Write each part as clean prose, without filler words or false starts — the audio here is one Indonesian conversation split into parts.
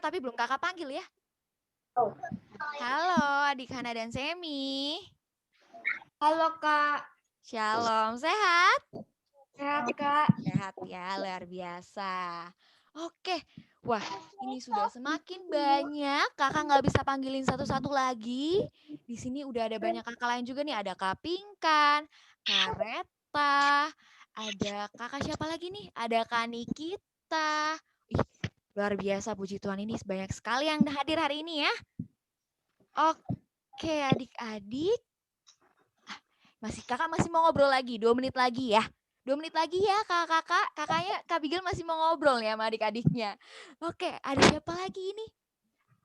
tapi belum kakak panggil ya. Halo adik Hana dan Semi. Halo Kak. Shalom, sehat? Sehat Kak. Sehat ya, luar biasa. Oke, wah ini sudah semakin banyak. Kakak nggak bisa panggilin satu-satu lagi. Di sini udah ada banyak kakak lain juga nih. Ada Kak Pinkan, Kak Reta, ada kakak siapa lagi nih? Ada Kak Nikita. Ih, luar biasa, puji Tuhan, ini banyak sekali yang hadir hari ini ya. Oke adik-adik. Kakak masih mau ngobrol lagi, 2 menit lagi ya. 2 menit lagi ya kakaknya Kak Bigel masih mau ngobrol ya sama adik-adiknya. Oke, ada siapa lagi ini?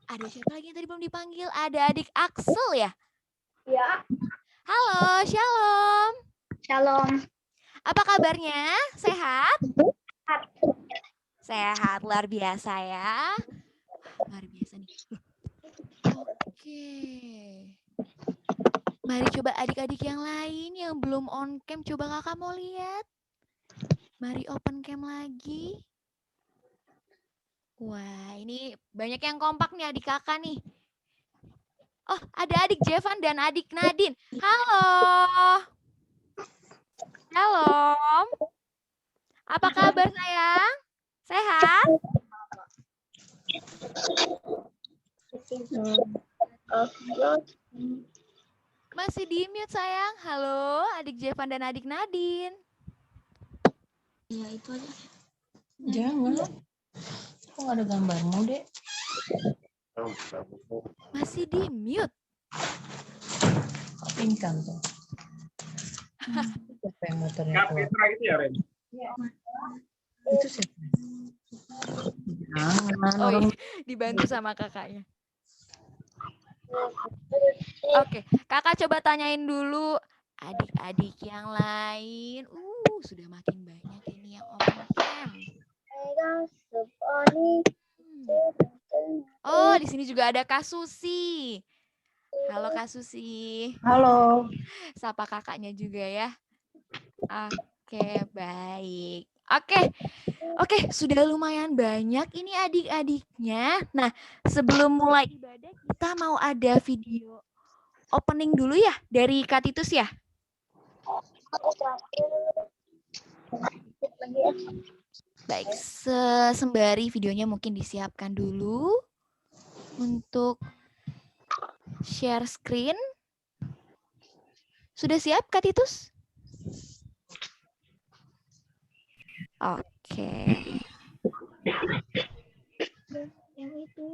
Ada siapa lagi yang tadi belum dipanggil? Ada adik Axel ya? Ya. Halo, shalom. Shalom. Apa kabarnya? Sehat? Sehat, luar biasa ya. Luar biasa nih. Oke. Mari coba adik-adik yang lain yang belum on cam, coba kakak mau lihat. Mari open cam lagi. Wah, ini banyak yang kompak nih adik kakak nih. Oh, ada adik Jevan dan adik Nadine. Halo. Shalom. Apa kabar sayang? Sehat? Masih di mute sayang. Halo, adik Jevan dan adik Nadine. Ya itu aja. Jangan. Kok nggak ada gambarmu, Dek? Masih di mute. Pinkan tuh. Siapa yang motornya Kak keluar? Petra itu ya, Ren? Itu siapa? Jangan. Oh Orang iya, dibantu sama kakaknya. Oke, kakak coba tanyain dulu adik-adik yang lain. Sudah makin banyak ini yang open cam. Oh, di sini juga ada Kak Susi. Halo Kak Susi. Halo. Sapa kakaknya juga ya. Oke, baik. Oke, sudah lumayan banyak ini adik-adiknya. Nah, sebelum mulai ibadah kita mau ada video opening dulu ya dari Kak Titus ya. Baik, sembari videonya mungkin disiapkan dulu untuk share screen. Sudah siap Kak Titus? Oke. Yang itu.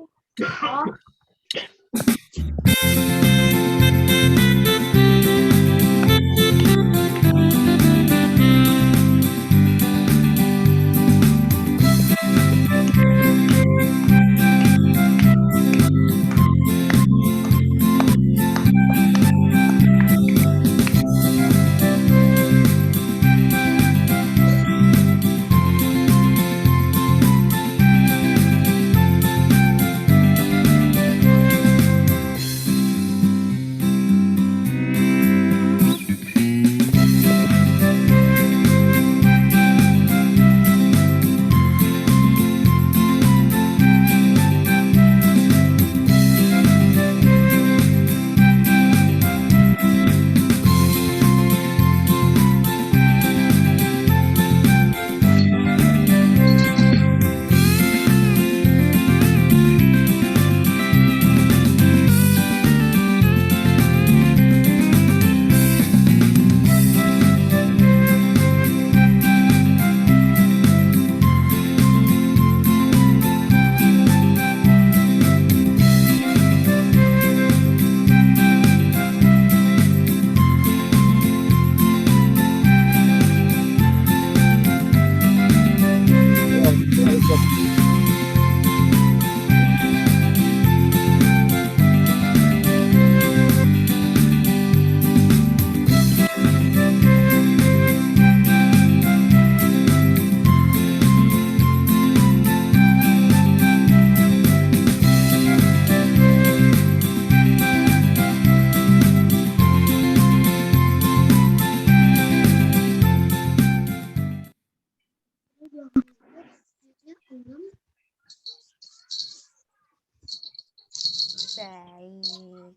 Baik.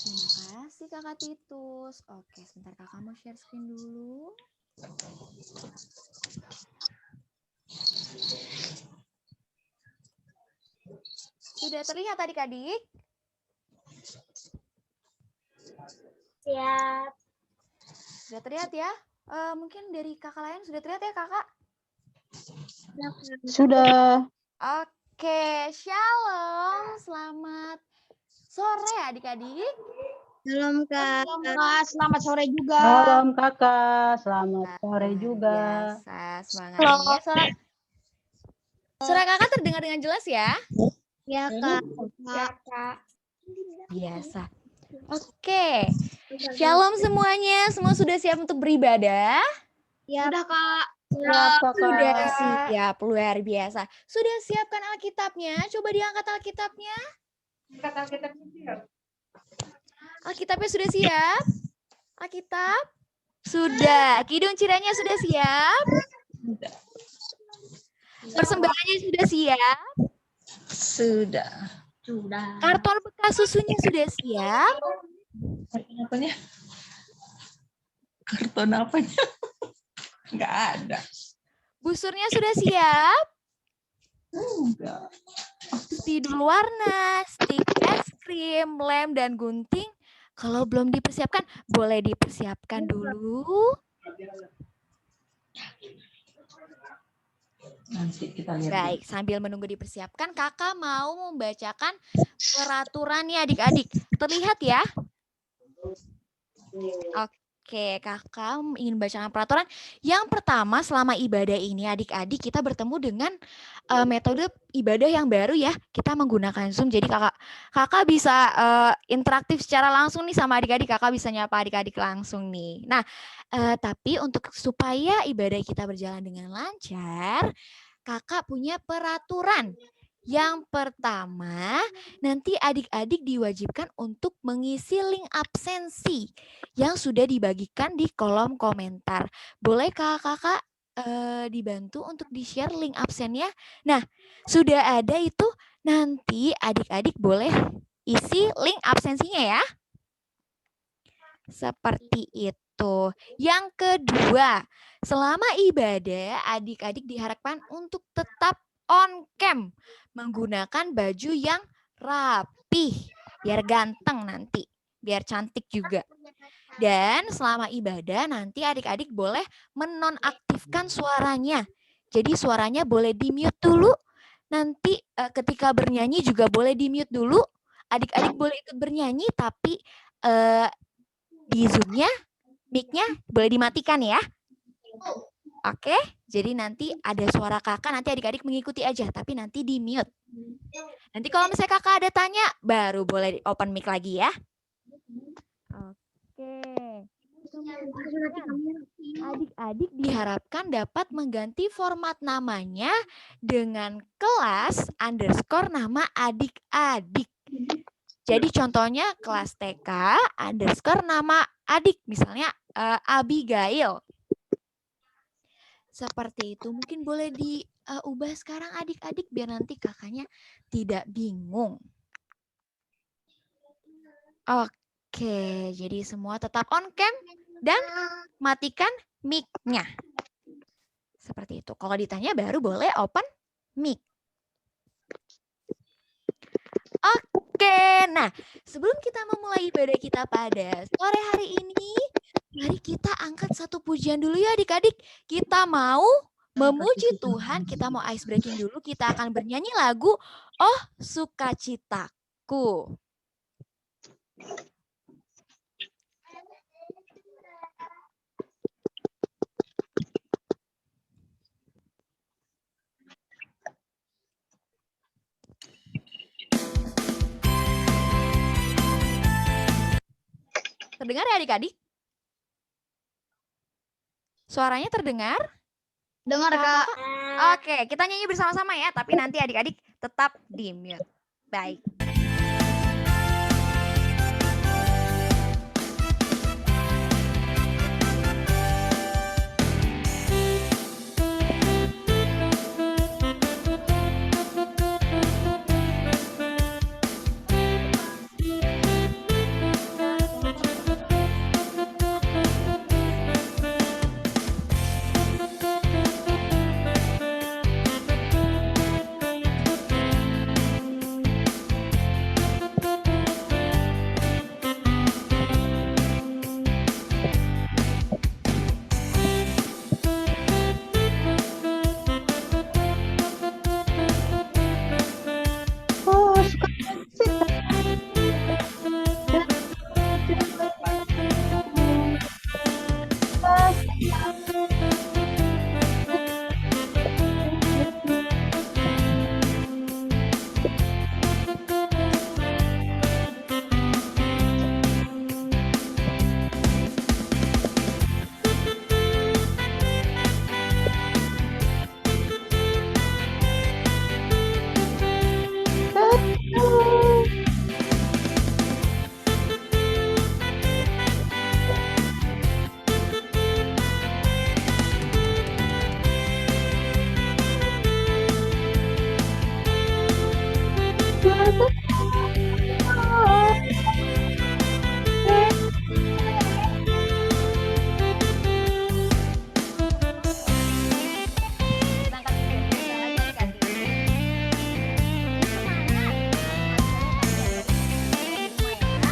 Terima kasih Kakak Titus. Oke, sebentar Kakak mau share screen dulu. Sudah terlihat adik-adik? Siap. Sudah terlihat ya? Mungkin dari kakak lain sudah terlihat ya kakak? Sudah. Oke, shalom. Selamat sore adik-adik. Shalom Kak. Selamat sore juga. Salam kakak, selamat sore juga. Biasa, semangatnya. Suara kakak terdengar dengan jelas ya? Ya Kak. Ya Kak. Biasa. Oke, shalom semuanya. Semua sudah siap untuk beribadah? Ya. Sudah Kak. Siap kakak. Sudah siap, luar biasa. Sudah siapkan Alkitabnya? Coba diangkat Alkitabnya. Alkitabnya sudah siap? Alkitab? Sudah. Kidung ciranya sudah siap? Persembahannya sudah siap? Sudah. Sudah. Karton bekas susunya sudah siap? Karton apanya? Karton apanya? Enggak ada. Busurnya sudah siap? Enggak. Spidol warna, stik es krim, lem, dan gunting. Kalau belum dipersiapkan, boleh dipersiapkan dulu. Nanti kita lihat. Baik, sambil menunggu dipersiapkan, kakak mau membacakan peraturannya adik-adik. Terlihat ya? Oke, kakak ingin bacakan peraturan. Yang pertama, selama ibadah ini adik-adik kita bertemu dengan metode ibadah yang baru ya. Kita menggunakan Zoom, jadi kakak bisa interaktif secara langsung nih sama adik-adik. Kakak bisa nyapa adik-adik langsung nih. Nah, tapi untuk supaya ibadah kita berjalan dengan lancar, kakak punya peraturan. Yang pertama, nanti adik-adik diwajibkan untuk mengisi link absensi yang sudah dibagikan di kolom komentar. Boleh kakak dibantu untuk di-share link absennya? Nah, sudah ada itu, nanti adik-adik boleh isi link absensinya ya. Seperti itu. Yang kedua, selama ibadah adik-adik diharapkan untuk tetap on cam menggunakan baju yang rapih biar ganteng nanti, biar cantik juga. Dan selama ibadah nanti adik-adik boleh menonaktifkan suaranya. Jadi suaranya boleh di-mute dulu. Nanti ketika bernyanyi juga boleh di-mute dulu. Adik-adik boleh ikut bernyanyi tapi di Zoom-nya mic-nya boleh dimatikan ya. Oke, jadi nanti ada suara kakak, nanti adik-adik mengikuti aja, tapi nanti di mute. Nanti kalau misalnya kakak ada tanya, baru boleh open mic lagi ya. Oke. Adik-adik diharapkan dapat mengganti format namanya dengan kelas _ nama adik-adik. Jadi contohnya kelas TK _ nama adik, misalnya Abigail. Seperti itu, mungkin boleh diubah sekarang adik-adik biar nanti kakaknya tidak bingung. Oke, jadi semua tetap on cam dan matikan mic-nya. Seperti itu. Kalau ditanya baru boleh open mic. Oke, nah sebelum kita memulai ibadah kita pada sore hari ini, mari kita angkat satu pujian dulu ya adik-adik. Kita mau memuji Tuhan, kita mau ice breaking dulu. Kita akan bernyanyi lagu Oh Sukacitaku. Terdengar ya adik-adik? Suaranya terdengar? Dengar Kak. Oke, kita nyanyi bersama-sama ya, tapi nanti adik-adik tetap di mute. Baik. Kita angkat sebentar lagi adik-adik. Ini semangat. Adik-adik di rumah ya.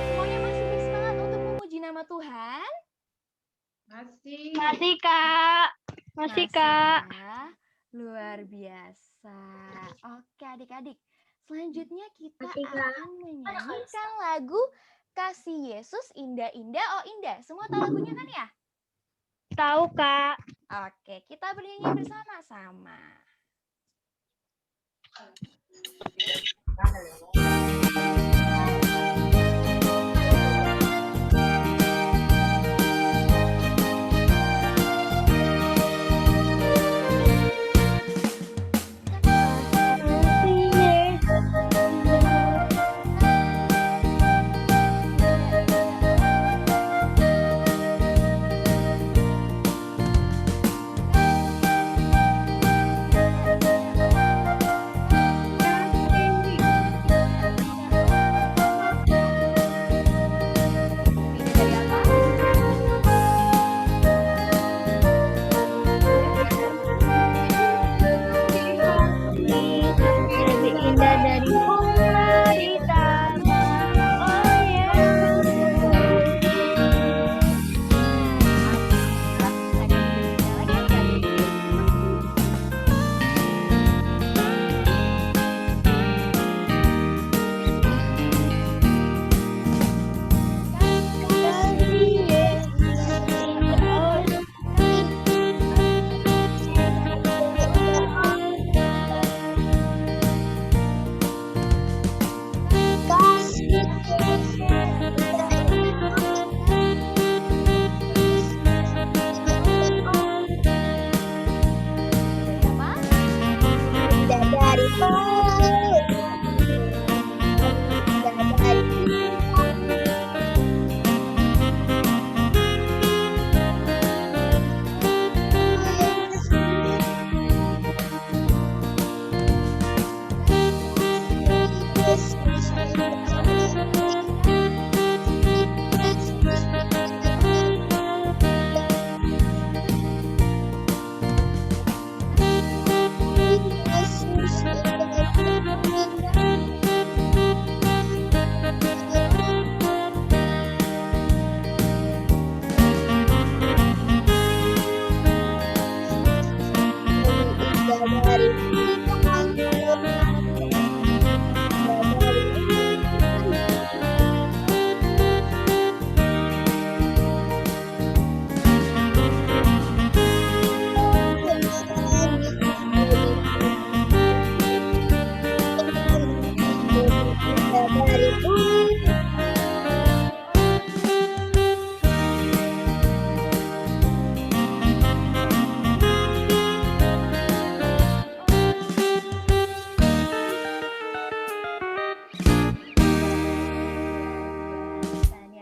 Semuanya masih bersemangat untuk memuji nama Tuhan? Masih Kak. Masih Kak. ya? Luar biasa. Oke adik-adik, selanjutnya kita Masih, Kak. akan menyanyikan lagu Kasih Yesus Indah-Indah Oh Indah. Semua tahu lagunya kan ya? Tahu Kak. Oke, kita bernyanyi bersama-sama. Pindah dari apa? Lebih indah dari bunga di taman. Oh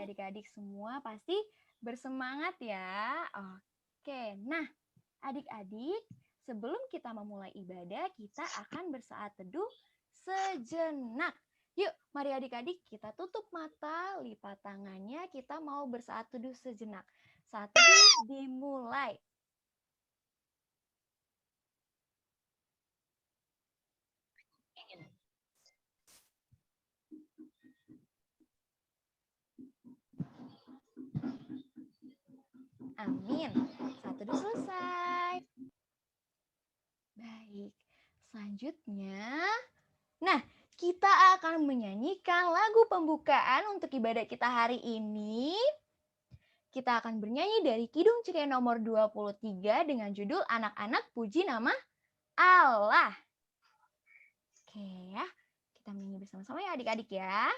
adik-adik semua pasti bersemangat ya. Oke, nah adik-adik sebelum kita memulai ibadah, kita akan bersaat teduh sejenak. Yuk, mari adik-adik kita tutup mata, lipat tangannya, kita mau bersaat teduh sejenak. Saat teduh dimulai. Amin. Saat teduh selesai. Baik, selanjutnya. Nah, kita akan menyanyikan lagu pembukaan untuk ibadah kita hari ini. Kita akan bernyanyi dari Kidung Ceria nomor 23 dengan judul Anak-anak Puji Nama Allah. Oke ya, kita menyanyi bersama-sama ya adik-adik ya.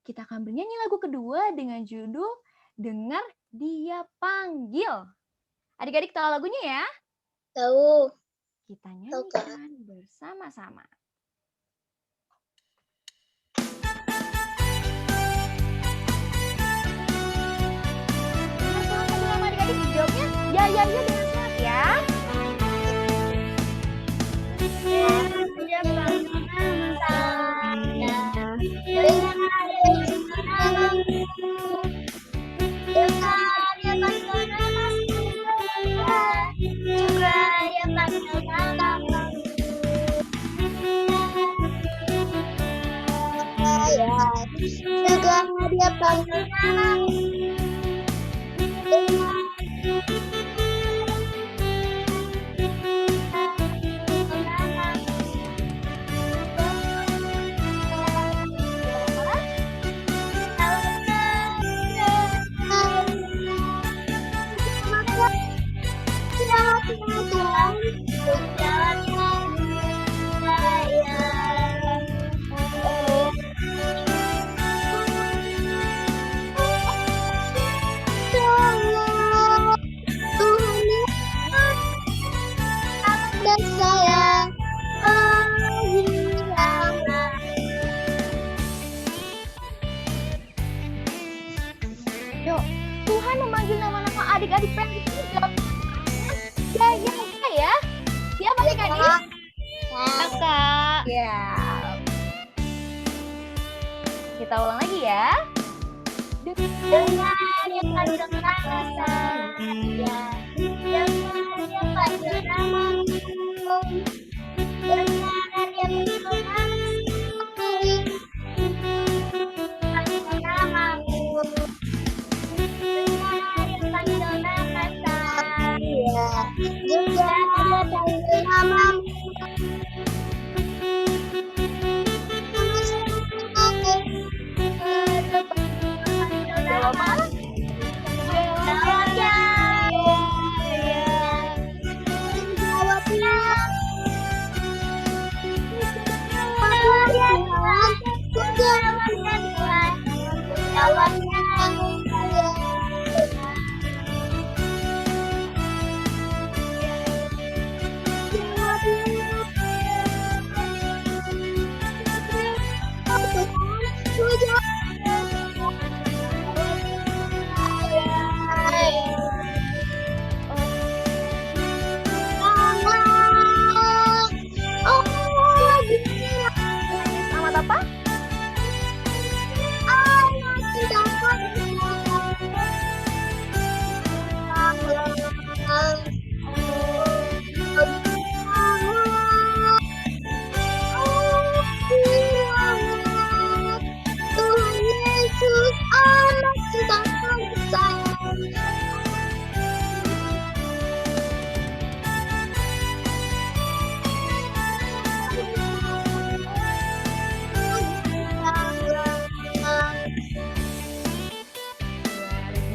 Kita akan bernyanyi lagu kedua dengan judul Dengar Dia Panggil. Adik-adik tahu lagunya ya? Tahu. Kita nyanyikan bersama-sama. Sama-sama adik-adik dijawabnya ya dengan semangat ya. Dia panggil Tuhan memanggil nama-nama adik-adik pengen jawab. Ya. Siapa adik-adik? Kakak. Ya. Kita ulang lagi ya. Dengar dia panggil nama saya. Dengar dia panggil namamu. Dengar dia panggil namamu. Juga ada panggil namamu. Jawab Jawabnya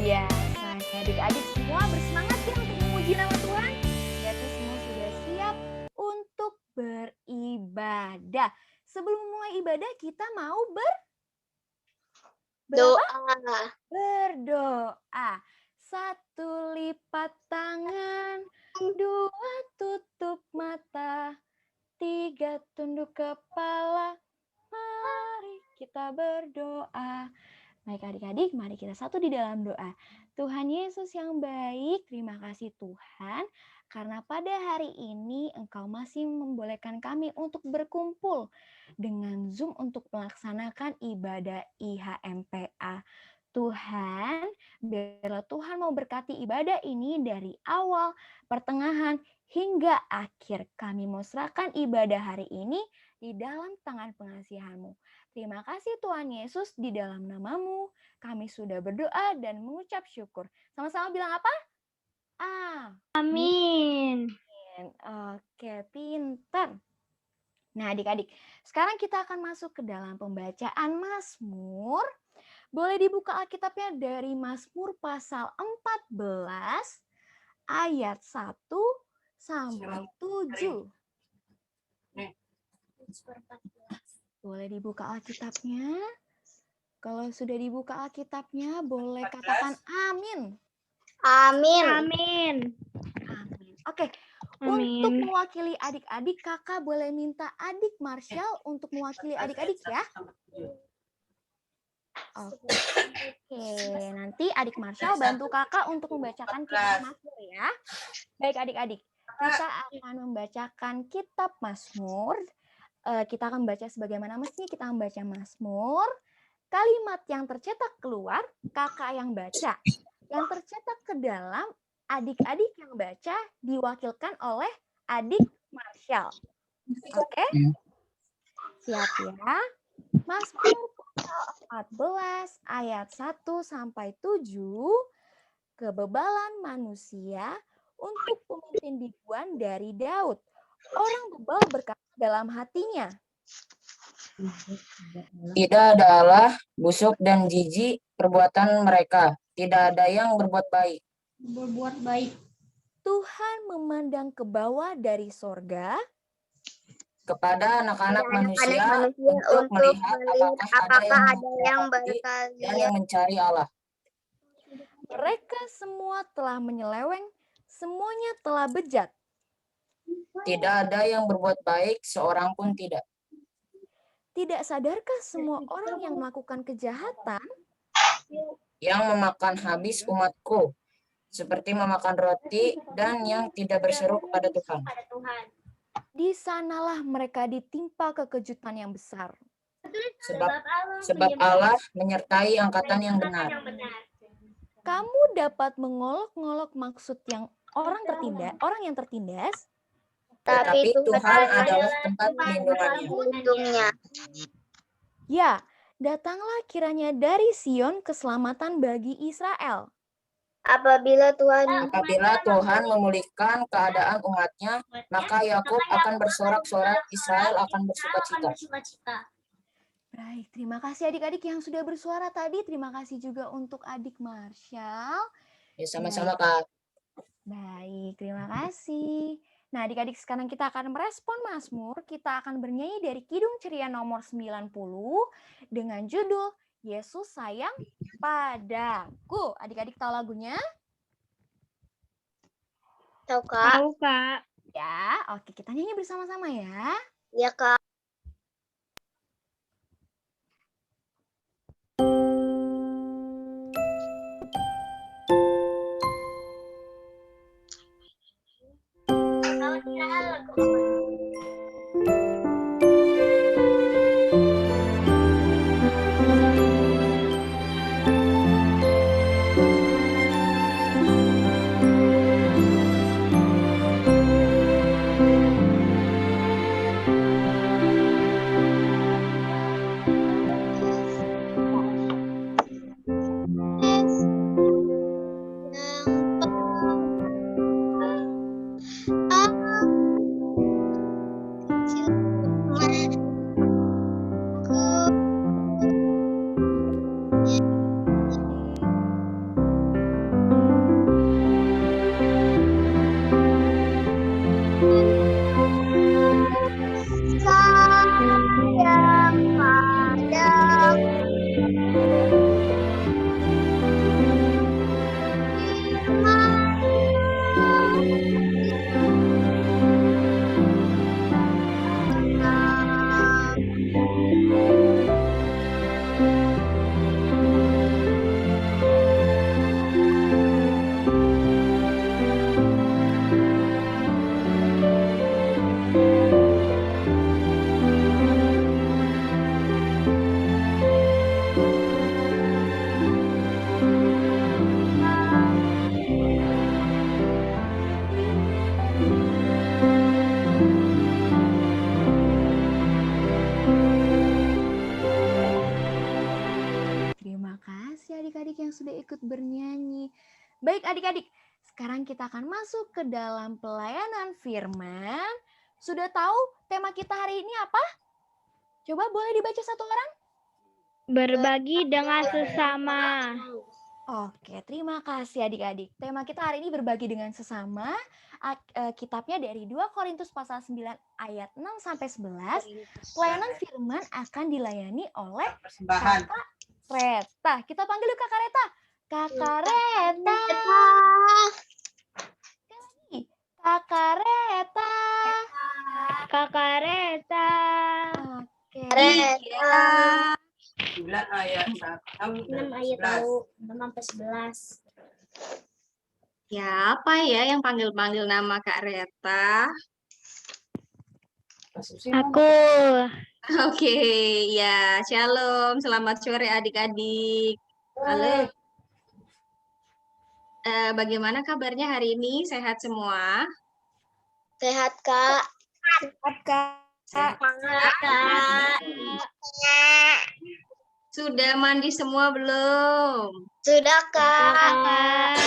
biasa. Adik-adik semua bersemangat ya untuk memuji nama Tuhan. Berarti semua sudah siap untuk beribadah. Sebelum mulai ibadah kita mau berdoa. 1 lipat tangan, 2 tutup mata, 3 tunduk kepala. Mari kita berdoa. Baik adik-adik, mari kita satu di dalam doa. Tuhan Yesus yang baik, terima kasih Tuhan, karena pada hari ini Engkau masih membolehkan kami untuk berkumpul dengan Zoom untuk melaksanakan ibadah IHMPA. Tuhan, biarlah Tuhan mau berkati ibadah ini dari awal, pertengahan, hingga akhir. Kami mau serahkan ibadah hari ini di dalam tangan pengasihan-Mu. Terima kasih Tuhan Yesus, di dalam nama-Mu kami sudah berdoa dan mengucap syukur. Sama-sama bilang apa? Amin. Oke, pintar. Nah adik-adik, sekarang kita akan masuk ke dalam pembacaan Mazmur. Boleh dibuka Alkitabnya dari Mazmur pasal 14 ayat 1 sampai 7. Boleh dibuka Alkitabnya. Kalau sudah dibuka Alkitabnya, boleh katakan amin. Amin. Amin. Amin. Oke, Amin. untuk mewakili adik-adik, kakak boleh minta adik Marshall untuk mewakili adik-adik ya. Oke, nanti adik Marshall bantu kakak untuk membacakan kitab Mazmur ya. Baik adik-adik, kita akan membacakan kitab Mazmur. Kita akan membaca sebagaimana mestinya kita membaca Mazmur. Kalimat yang tercetak keluar, kakak yang baca. Yang tercetak ke dalam, adik-adik yang baca diwakilkan oleh adik Marshall. Oke? Siap ya? Mazmur 14 ayat 1 sampai 7, kebebalan manusia untuk pemimpin biduan dari Daud. Orang bebal berkata dalam hatinya, tidak ada Allah, busuk dan jijik perbuatan mereka. Tidak ada yang berbuat baik. Tuhan memandang ke bawah dari sorga Kepada anak-anak manusia untuk untuk melihat apakah ada yang berhati berkali dan yang mencari Allah. Mereka semua telah menyeleweng, semuanya telah bejat. Tidak ada yang berbuat baik, seorang pun tidak. Tidak sadarkah semua orang yang melakukan kejahatan? Yang memakan habis umatku, seperti memakan roti dan yang tidak berseru kepada Tuhan. Di sanalah mereka ditimpa kekejutan yang besar. Sebab Allah menyertai angkatan yang benar. Kamu dapat mengolok-ngolok maksud yang orang yang tertindas, Tetapi Tuhan adalah tempat perlindungannya. lindungnya. ya, datanglah kiranya dari Sion keselamatan bagi Israel. Apabila Apabila Tuhan memulihkan keadaan umatnya, maka Yakub akan bersorak-sorak, Israel akan bersukacita. Baik, terima kasih adik-adik yang sudah bersuara tadi. Terima kasih juga untuk adik Marshall. Ya, sama-sama Kak. Baik, terima kasih. Nah, adik-adik sekarang kita akan merespon Mazmur. Kita akan bernyanyi dari Kidung Ceria nomor 90 dengan judul Yesus Sayang Padaku. Adik-adik tahu lagunya? tahu Kak? Tahu, Kak. Ya, oke kita nyanyi bersama-sama ya. Ya Kak. kasih adik-adik yang sudah ikut bernyanyi. Baik adik-adik, sekarang kita akan masuk ke dalam pelayanan firman. Sudah tahu tema kita hari ini apa? Coba boleh dibaca satu orang? Berbagi dengan sesama. Oke, terima kasih adik-adik. Tema kita hari ini berbagi dengan sesama. Kitabnya dari 2 Korintus pasal 9 ayat 6 sampai 11. Pelayanan firman akan dilayani oleh Persembahan. Kakak Reta. Kita panggil yuk Kakak Reta. Kakak Reta. Kakak Reta. Kakak Reta. Oke. Reta. 9 ayat 1 6 ayat 6 sampai 11. Siapa ya yang panggil-panggil nama Kak Reta? Aku. Oke, ya. Shalom. Selamat sore adik-adik. Halo. Bagaimana kabarnya hari ini? Sehat semua? Sehat, Kak. Sehat, Kak. Kak. Sudah mandi semua belum? Sudah, Kak.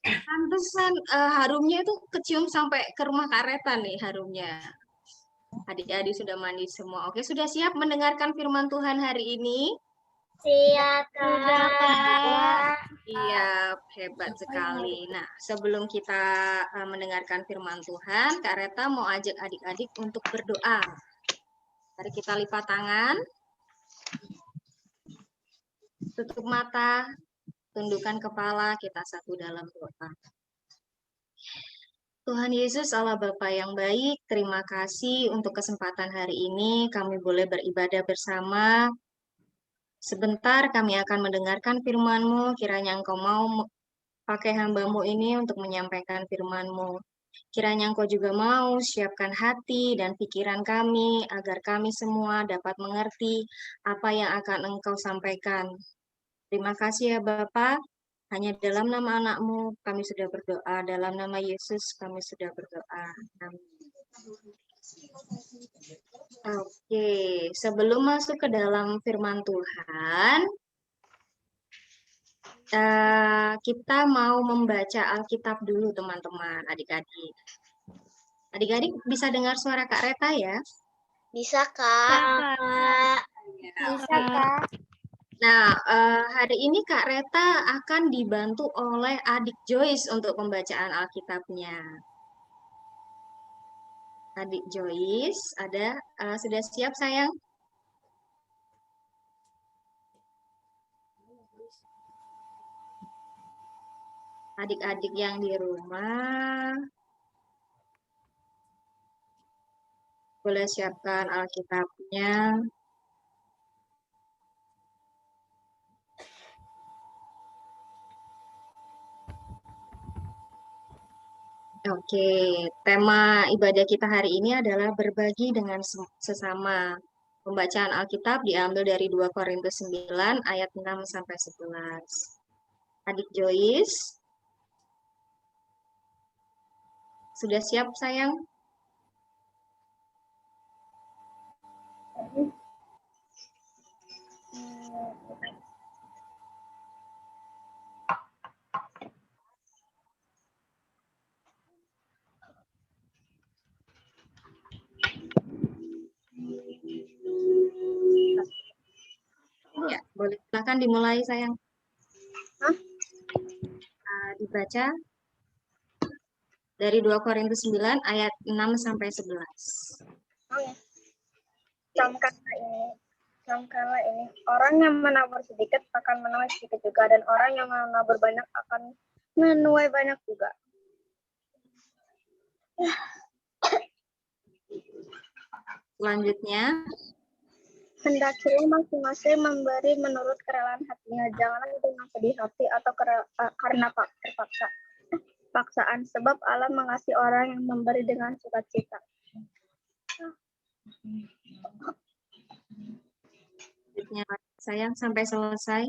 Pantesan harumnya itu kecium sampai ke rumah Kak Reta nih harumnya. Adik-adik sudah mandi semua. Oke, sudah siap mendengarkan firman Tuhan hari ini? Siap, Kak. Iya, hebat sekali. Nah, sebelum kita mendengarkan firman Tuhan, Kak Reta mau ajak adik-adik untuk berdoa. Mari kita lipat tangan. Tutup mata, tundukkan kepala, kita satu dalam doa. Tuhan Yesus, Allah Bapa yang baik, terima kasih untuk kesempatan hari ini kami boleh beribadah bersama. Sebentar kami akan mendengarkan firman-Mu, kiranya Engkau mau pakai hamba-Mu ini untuk menyampaikan firman-Mu. Kiranya Engkau juga mau siapkan hati dan pikiran kami, agar kami semua dapat mengerti apa yang akan Engkau sampaikan. Terima kasih ya Bapa. Hanya dalam nama anak-Mu kami sudah berdoa. Dalam nama Yesus kami sudah berdoa. Amin. Oke, sebelum masuk ke dalam firman Tuhan, kita mau membaca Alkitab dulu teman-teman, adik-adik. Adik-adik bisa dengar suara Kak Reta ya? Bisa, Kak. Bisa, Kak. Nah, hari ini Kak Reta akan dibantu oleh adik Joyce untuk pembacaan Alkitabnya. Adik Joyce, sudah siap sayang? Adik-adik yang di rumah, boleh siapkan Alkitabnya. Oke, tema ibadah kita hari ini adalah berbagi dengan sesama. Pembacaan Alkitab diambil dari 2 Korintus 9 ayat 6 sampai 11. Adik Joyce, sudah siap sayang? Ya, boleh. Silakan dimulai sayang. Dibaca dari 2 Korintus 9 ayat 6 sampai 11. Camkanlah ini, orang yang menabur sedikit akan menuai sedikit juga, dan orang yang menabur banyak akan menuai banyak juga. Selanjutnya, Hendakilah masing-masing memberi menurut kerelaan hatinya, janganlah dengan sedih hati atau karena paksaan, sebab Allah mengasihi orang yang memberi dengan sukacita. selanjutnya sayang sampai selesai.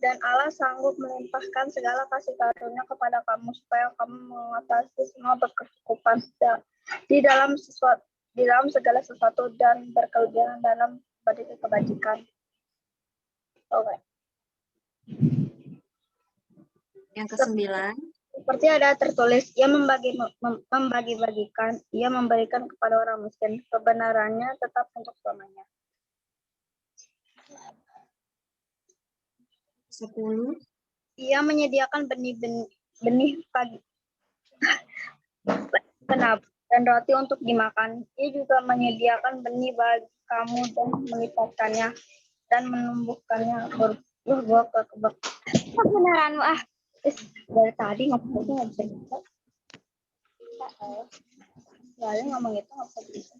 Dan Allah sanggup melimpahkan segala kasih karunia kepada kamu, supaya kamu mengatasi semua berkecukupan di dalam segala sesuatu dan berkelebihan dalam berbagai kebajikan. Okay. Yang ke-9. Seperti ada tertulis, ia membagi-bagikan, ia memberikan kepada orang miskin. Kebenarannya tetap untuk selamanya. 10. Ia menyediakan benih pagi dan roti untuk dimakan. Ia juga menyediakan benih bagi kamu dan melipatkannya dan menumbuhkannya berbuah kebak. Kebenaranmu dari tadi ngomongnya nggak bisa bisa. Soalnya ngomong itu nggak bisa bisa.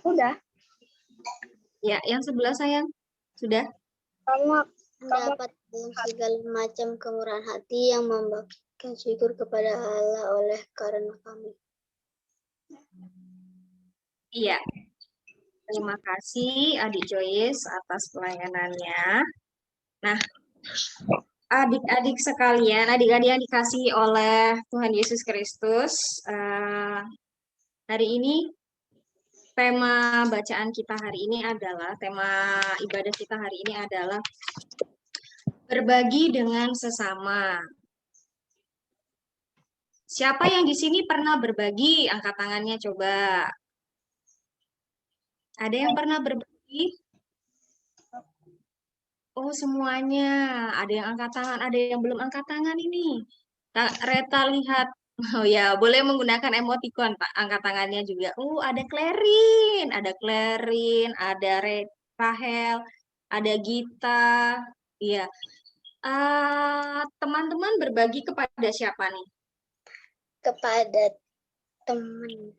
Udah. Ya, yang 11 sayang. Sudah? Kamu Mendapat segala macam kemurahan hati yang membagikan syukur kepada Allah oleh karena kami. Iya. Terima kasih Adik Joyce atas pelayanannya. Nah, adik-adik sekalian, adik-adik yang dikasihi oleh Tuhan Yesus Kristus, hari ini tema bacaan kita hari ini adalah, tema ibadah kita hari ini adalah berbagi dengan sesama. Siapa yang di sini pernah berbagi? Angkat tangannya coba. Ada yang pernah berbagi? Oh, semuanya. Ada yang angkat tangan, ada yang belum angkat tangan ini. Kak Reta lihat. Oh ya, boleh menggunakan emoticon, Pak. Angkat tangannya juga. Ada Clarin, ada Rahel, ada Gita. Iya. Teman-teman berbagi kepada siapa nih? Kepada teman.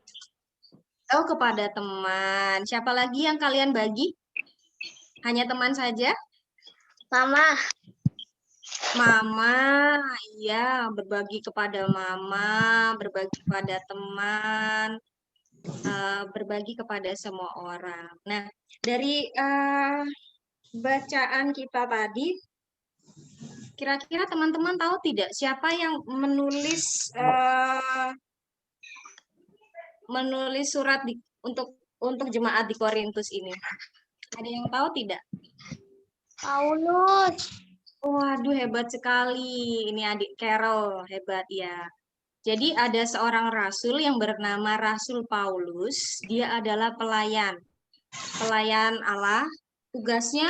Oh, kepada teman. Siapa lagi yang kalian bagi? Hanya teman saja? Mama. Mama, iya, berbagi kepada mama, berbagi kepada teman, berbagi kepada semua orang. Nah, dari bacaan kita tadi, kira-kira teman-teman tahu tidak siapa yang menulis surat untuk jemaat di Korintus ini? Ada yang tahu tidak? Paulus. Waduh, hebat sekali. Ini adik Carol, hebat ya. Jadi ada seorang rasul yang bernama Rasul Paulus. Dia adalah pelayan Allah. Tugasnya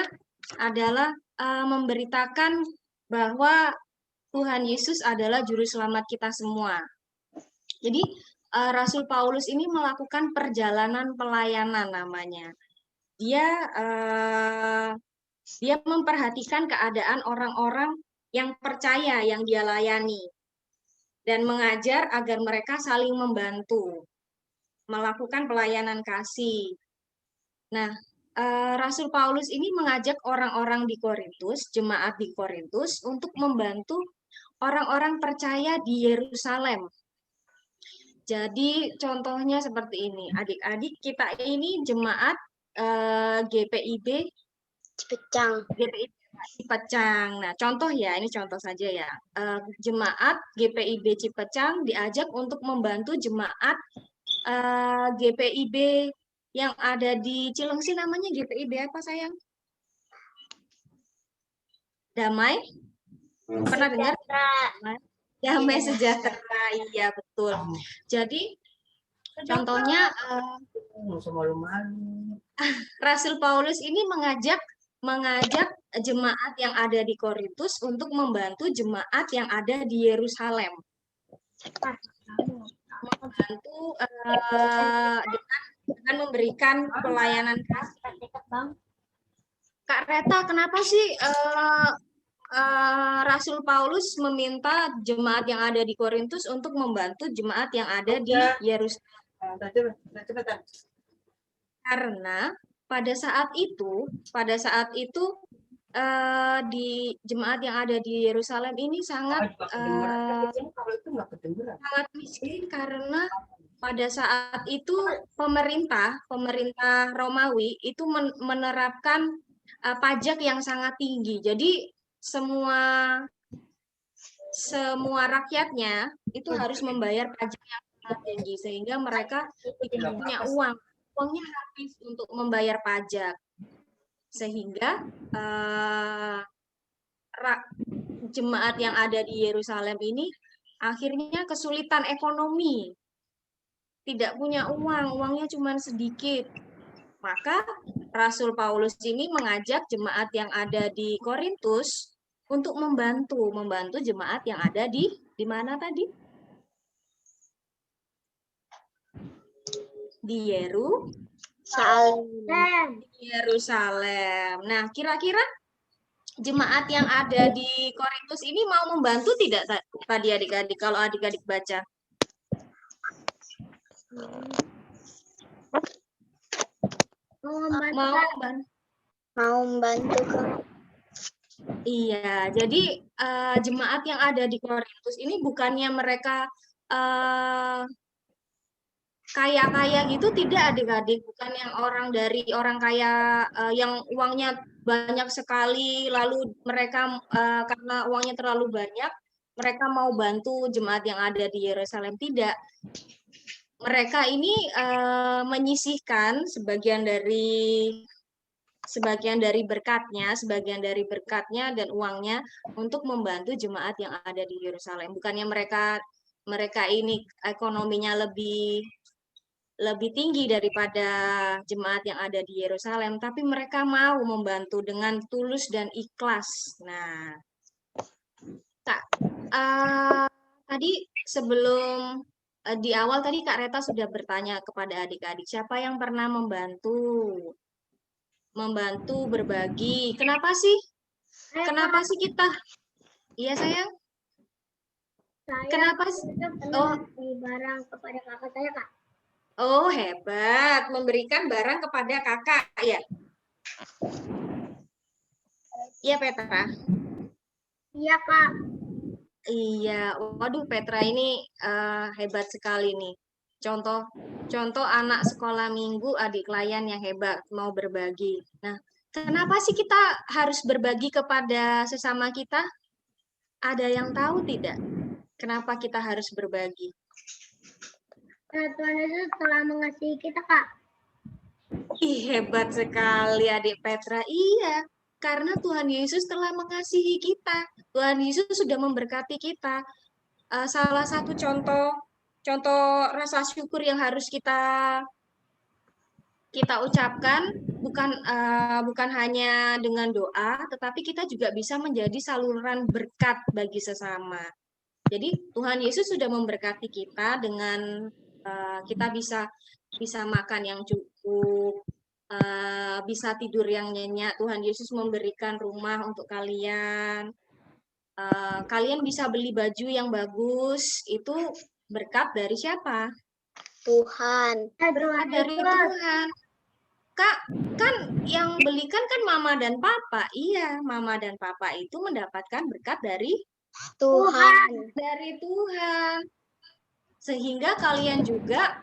adalah memberitakan bahwa Tuhan Yesus adalah juru selamat kita semua. Jadi Rasul Paulus ini melakukan perjalanan pelayanan namanya. Dia memperhatikan keadaan orang-orang yang percaya yang dia layani dan mengajar agar mereka saling membantu, melakukan pelayanan kasih. Nah, Rasul Paulus ini mengajak orang-orang di Korintus, jemaat di Korintus, untuk membantu orang-orang percaya di Yerusalem. Jadi contohnya seperti ini, adik-adik kita ini jemaat GPIB Cipecang. Nah, contoh ya, ini contoh saja ya. Jemaat GPIB Cipecang diajak untuk membantu jemaat GPIB yang ada di Cilengsi, namanya GPIB apa sayang? Damai? Pernah dengar? Damai Sejahtera, iya betul. Jadi contohnya Rasul Paulus ini mengajak jemaat yang ada di Korintus untuk membantu jemaat yang ada di Yerusalem. Membantu dengan memberikan pelayanan kasih. Kak Reta, kenapa sih Rasul Paulus meminta jemaat yang ada di Korintus untuk membantu jemaat yang ada di Yerusalem? Karena pada saat itu di jemaat yang ada di Yerusalem ini sangat miskin, karena pada saat itu pemerintah Romawi itu menerapkan pajak yang sangat tinggi. Jadi semua rakyatnya itu harus membayar pajak yang sangat tinggi sehingga mereka tidak punya uang. Uangnya habis untuk membayar pajak. Sehingga jemaat yang ada di Yerusalem ini akhirnya kesulitan ekonomi. Tidak punya uang, uangnya cuma sedikit. Maka Rasul Paulus ini mengajak jemaat yang ada di Korintus untuk membantu jemaat yang ada di mana tadi? Di Yerusalem. Nah, kira-kira jemaat yang ada di Korintus ini mau membantu tidak tadi adik-adik kalau adik-adik baca? Mau membantu Kak. Iya, jadi jemaat yang ada di Korintus ini bukannya mereka kaya-kaya gitu, tidak adik-adik, bukan yang orang kaya yang uangnya banyak sekali, lalu mereka karena uangnya terlalu banyak, mereka mau bantu jemaat yang ada di Yerusalem, tidak. Mereka ini menyisihkan sebagian dari berkatnya dan uangnya untuk membantu jemaat yang ada di Yerusalem. Bukannya mereka ini ekonominya lebih tinggi daripada jemaat yang ada di Yerusalem, tapi mereka mau membantu dengan tulus dan ikhlas. Nah, tadi sebelum di awal tadi Kak Reta sudah bertanya kepada adik-adik, siapa yang pernah membantu berbagi? Kenapa sih kita? Iya sayang. Kenapa sih? Barang kepada kakak saya Kak. Oh hebat, memberikan barang kepada kakak ya? Iya Petra. Iya Kak. Iya, waduh Petra ini hebat sekali nih. Contoh anak sekolah minggu, adik klien yang hebat mau berbagi. Nah, kenapa sih kita harus berbagi kepada sesama kita? Ada yang tahu tidak? Kenapa kita harus berbagi? Tuhan Yesus telah mengasihi kita Kak. Ih, hebat sekali adik Petra. Iya, karena Tuhan Yesus telah mengasihi kita. Tuhan Yesus sudah memberkati kita. Salah satu contoh rasa syukur yang harus kita ucapkan bukan hanya dengan doa, tetapi kita juga bisa menjadi saluran berkat bagi sesama. Jadi Tuhan Yesus sudah memberkati kita dengan kita bisa makan yang cukup, bisa tidur yang nyenyak. Tuhan Yesus memberikan rumah untuk kalian. Kalian bisa beli baju yang bagus. Itu berkat dari siapa? Tuhan. Berkat dari Tuhan. Kak, kan yang belikan kan mama dan papa. Iya, mama dan papa itu mendapatkan berkat dari Tuhan. Dari Tuhan. Sehingga kalian juga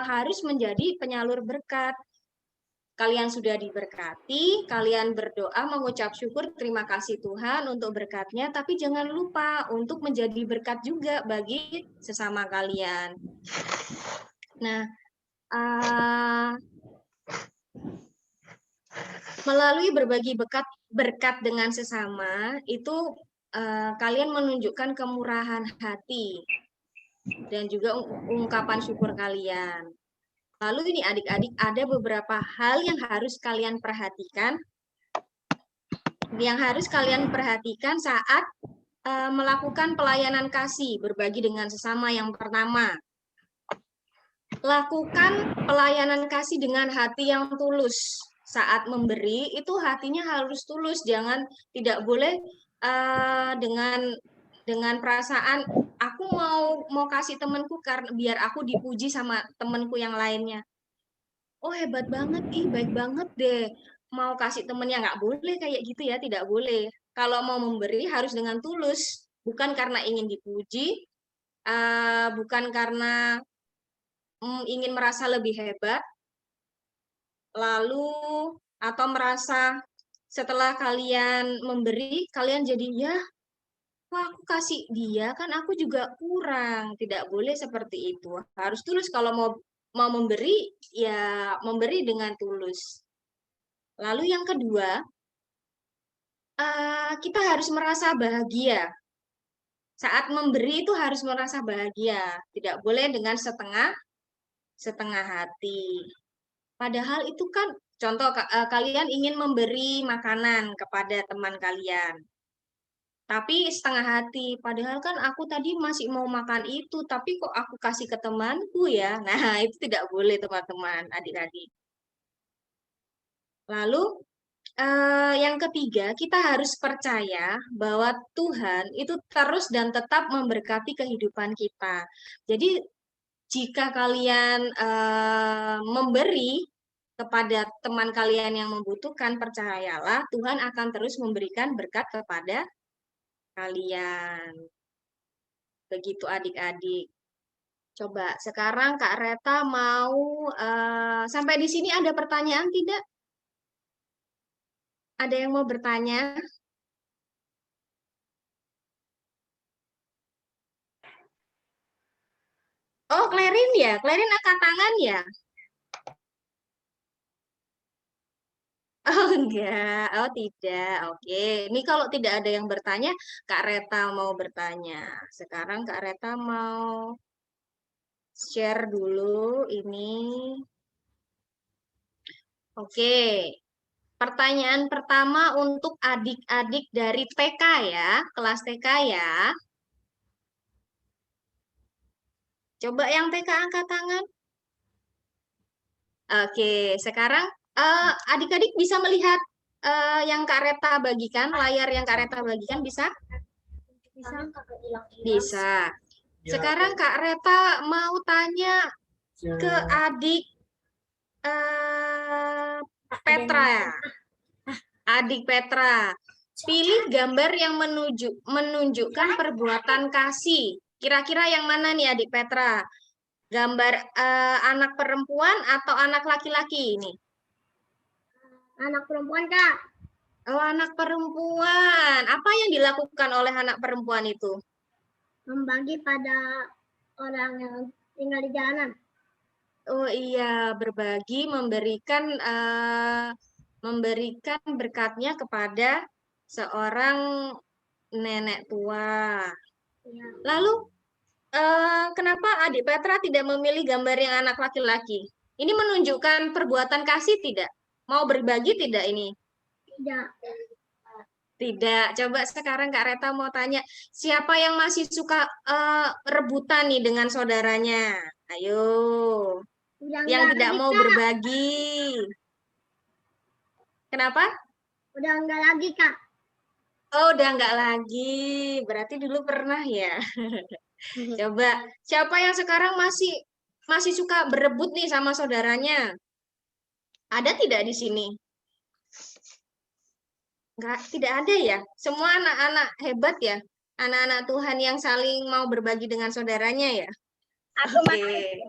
harus menjadi penyalur berkat. Kalian sudah diberkati, kalian berdoa mengucap syukur terima kasih Tuhan untuk berkatnya, tapi jangan lupa untuk menjadi berkat juga bagi sesama kalian. Nah, melalui berbagi berkat dengan sesama, itu kalian menunjukkan kemurahan hati dan juga ungkapan syukur kalian. Lalu ini adik-adik ada beberapa hal yang harus kalian perhatikan. Yang harus kalian perhatikan saat melakukan pelayanan kasih, berbagi dengan sesama. Yang pertama, lakukan pelayanan kasih dengan hati yang tulus. Saat memberi itu hatinya harus tulus, tidak boleh dengan perasaan aku mau kasih temanku karena biar aku dipuji sama temanku yang lainnya. Oh hebat banget, baik banget deh. Mau kasih temennya nggak boleh kayak gitu ya, tidak boleh. Kalau mau memberi harus dengan tulus, bukan karena ingin dipuji, bukan karena ingin merasa lebih hebat, lalu atau merasa setelah kalian memberi, kalian jadi ya Wah, aku kasih dia kan aku juga kurang. Tidak boleh seperti itu. Harus tulus kalau mau memberi ya memberi dengan tulus. Lalu yang kedua, kita harus merasa bahagia. Saat memberi itu harus merasa bahagia. Tidak boleh dengan setengah hati. Padahal itu kan contoh kalian ingin memberi makanan kepada teman kalian. Tapi setengah hati, padahal kan aku tadi masih mau makan itu, tapi kok aku kasih ke temanku ya. Nah, itu tidak boleh teman-teman, adik-adik. Lalu yang ketiga, kita harus percaya bahwa Tuhan itu terus dan tetap memberkati kehidupan kita. Jadi jika kalian memberi kepada teman kalian yang membutuhkan, percayalah Tuhan akan terus memberikan berkat kepada kalian. Begitu adik-adik. Coba sekarang Kak Reta mau sampai di sini ada pertanyaan tidak? Ada yang mau bertanya? Oh, Klerin ya? Klerin angkat tangan ya? Oh, enggak. Oh, tidak. Oke. Ini kalau tidak ada yang bertanya, Kak Reta mau bertanya. Sekarang Kak Reta mau share dulu ini. Oke. Pertanyaan pertama untuk adik-adik dari TK ya, kelas TK ya. Coba yang TK angkat tangan. Oke, sekarang adik-adik bisa melihat yang Kak Reta bagikan, layar yang Kak Reta bagikan bisa? Bisa. Sekarang Kak Reta mau tanya ke adik Petra. Adik Petra, pilih gambar yang menunjukkan perbuatan kasih. Kira-kira yang mana nih adik Petra? Gambar anak perempuan atau anak laki-laki ini? Anak perempuan, Kak. Oh, anak perempuan. Apa yang dilakukan oleh anak perempuan itu? Membagi pada orang yang tinggal di jalanan. Oh iya, berbagi, memberikan berkatnya kepada seorang nenek tua. Ya. Lalu, kenapa adik Petra tidak memilih gambar yang anak laki-laki? Ini menunjukkan perbuatan kasih tidak? Mau berbagi tidak ini? Tidak. Tidak. Coba sekarang Kak Reta mau tanya, siapa yang masih suka rebutan nih dengan saudaranya? Ayo. Yang tidak mau berbagi. Kenapa? Udah enggak lagi, Kak. Oh, udah enggak lagi. Berarti dulu pernah ya. Coba, siapa yang sekarang masih suka berebut nih sama saudaranya? Ada tidak di sini? Enggak, tidak ada ya. Semua anak-anak hebat ya. Anak-anak Tuhan yang saling mau berbagi dengan saudaranya ya. Oke.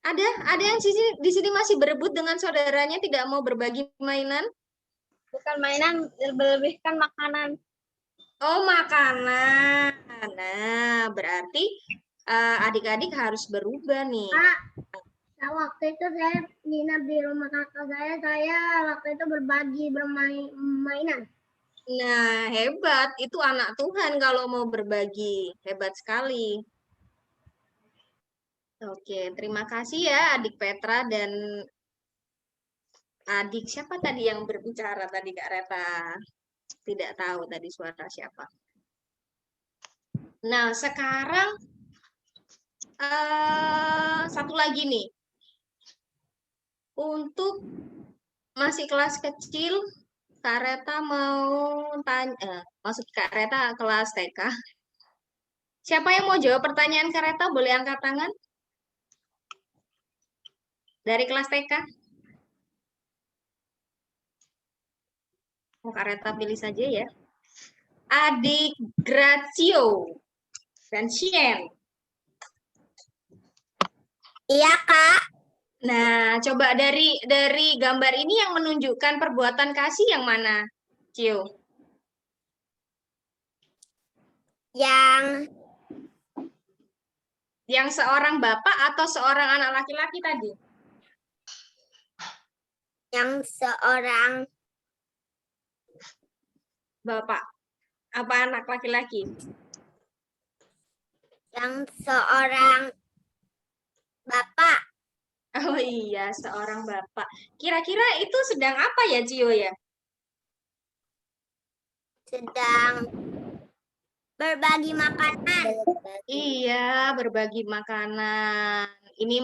Ada yang di sini masih berebut dengan saudaranya, tidak mau berbagi mainan? Bukan mainan, lebih-lebihkan makanan. Oh, makanan. Nah, berarti adik-adik harus berubah nih. Nah, waktu itu saya nginap di rumah kakak saya waktu itu berbagi mainan. Nah, hebat. Itu anak Tuhan kalau mau berbagi. Hebat sekali. Oke, terima kasih ya adik Petra dan adik siapa tadi yang berbicara tadi Kak Reta? Tidak tahu tadi suara siapa. Nah, sekarang satu lagi nih. Untuk masih kelas kecil, Kak Reta mau tanya, maksud Kak Reta kelas TK. Siapa yang mau jawab pertanyaan Kak Reta? Boleh angkat tangan? Dari kelas TK? Kak Reta pilih saja ya. Adik Gracio dan Shien. Iya, Kak. Nah, coba dari gambar ini yang menunjukkan perbuatan kasih yang mana, Cio? Yang seorang bapak atau seorang anak laki-laki tadi? Yang seorang Bapak. Apa anak laki-laki? yang seorang bapak Oh iya, seorang bapak. Kira-kira itu sedang apa ya, Cio ya? sedang berbagi makanan. Iya, berbagi makanan. Ini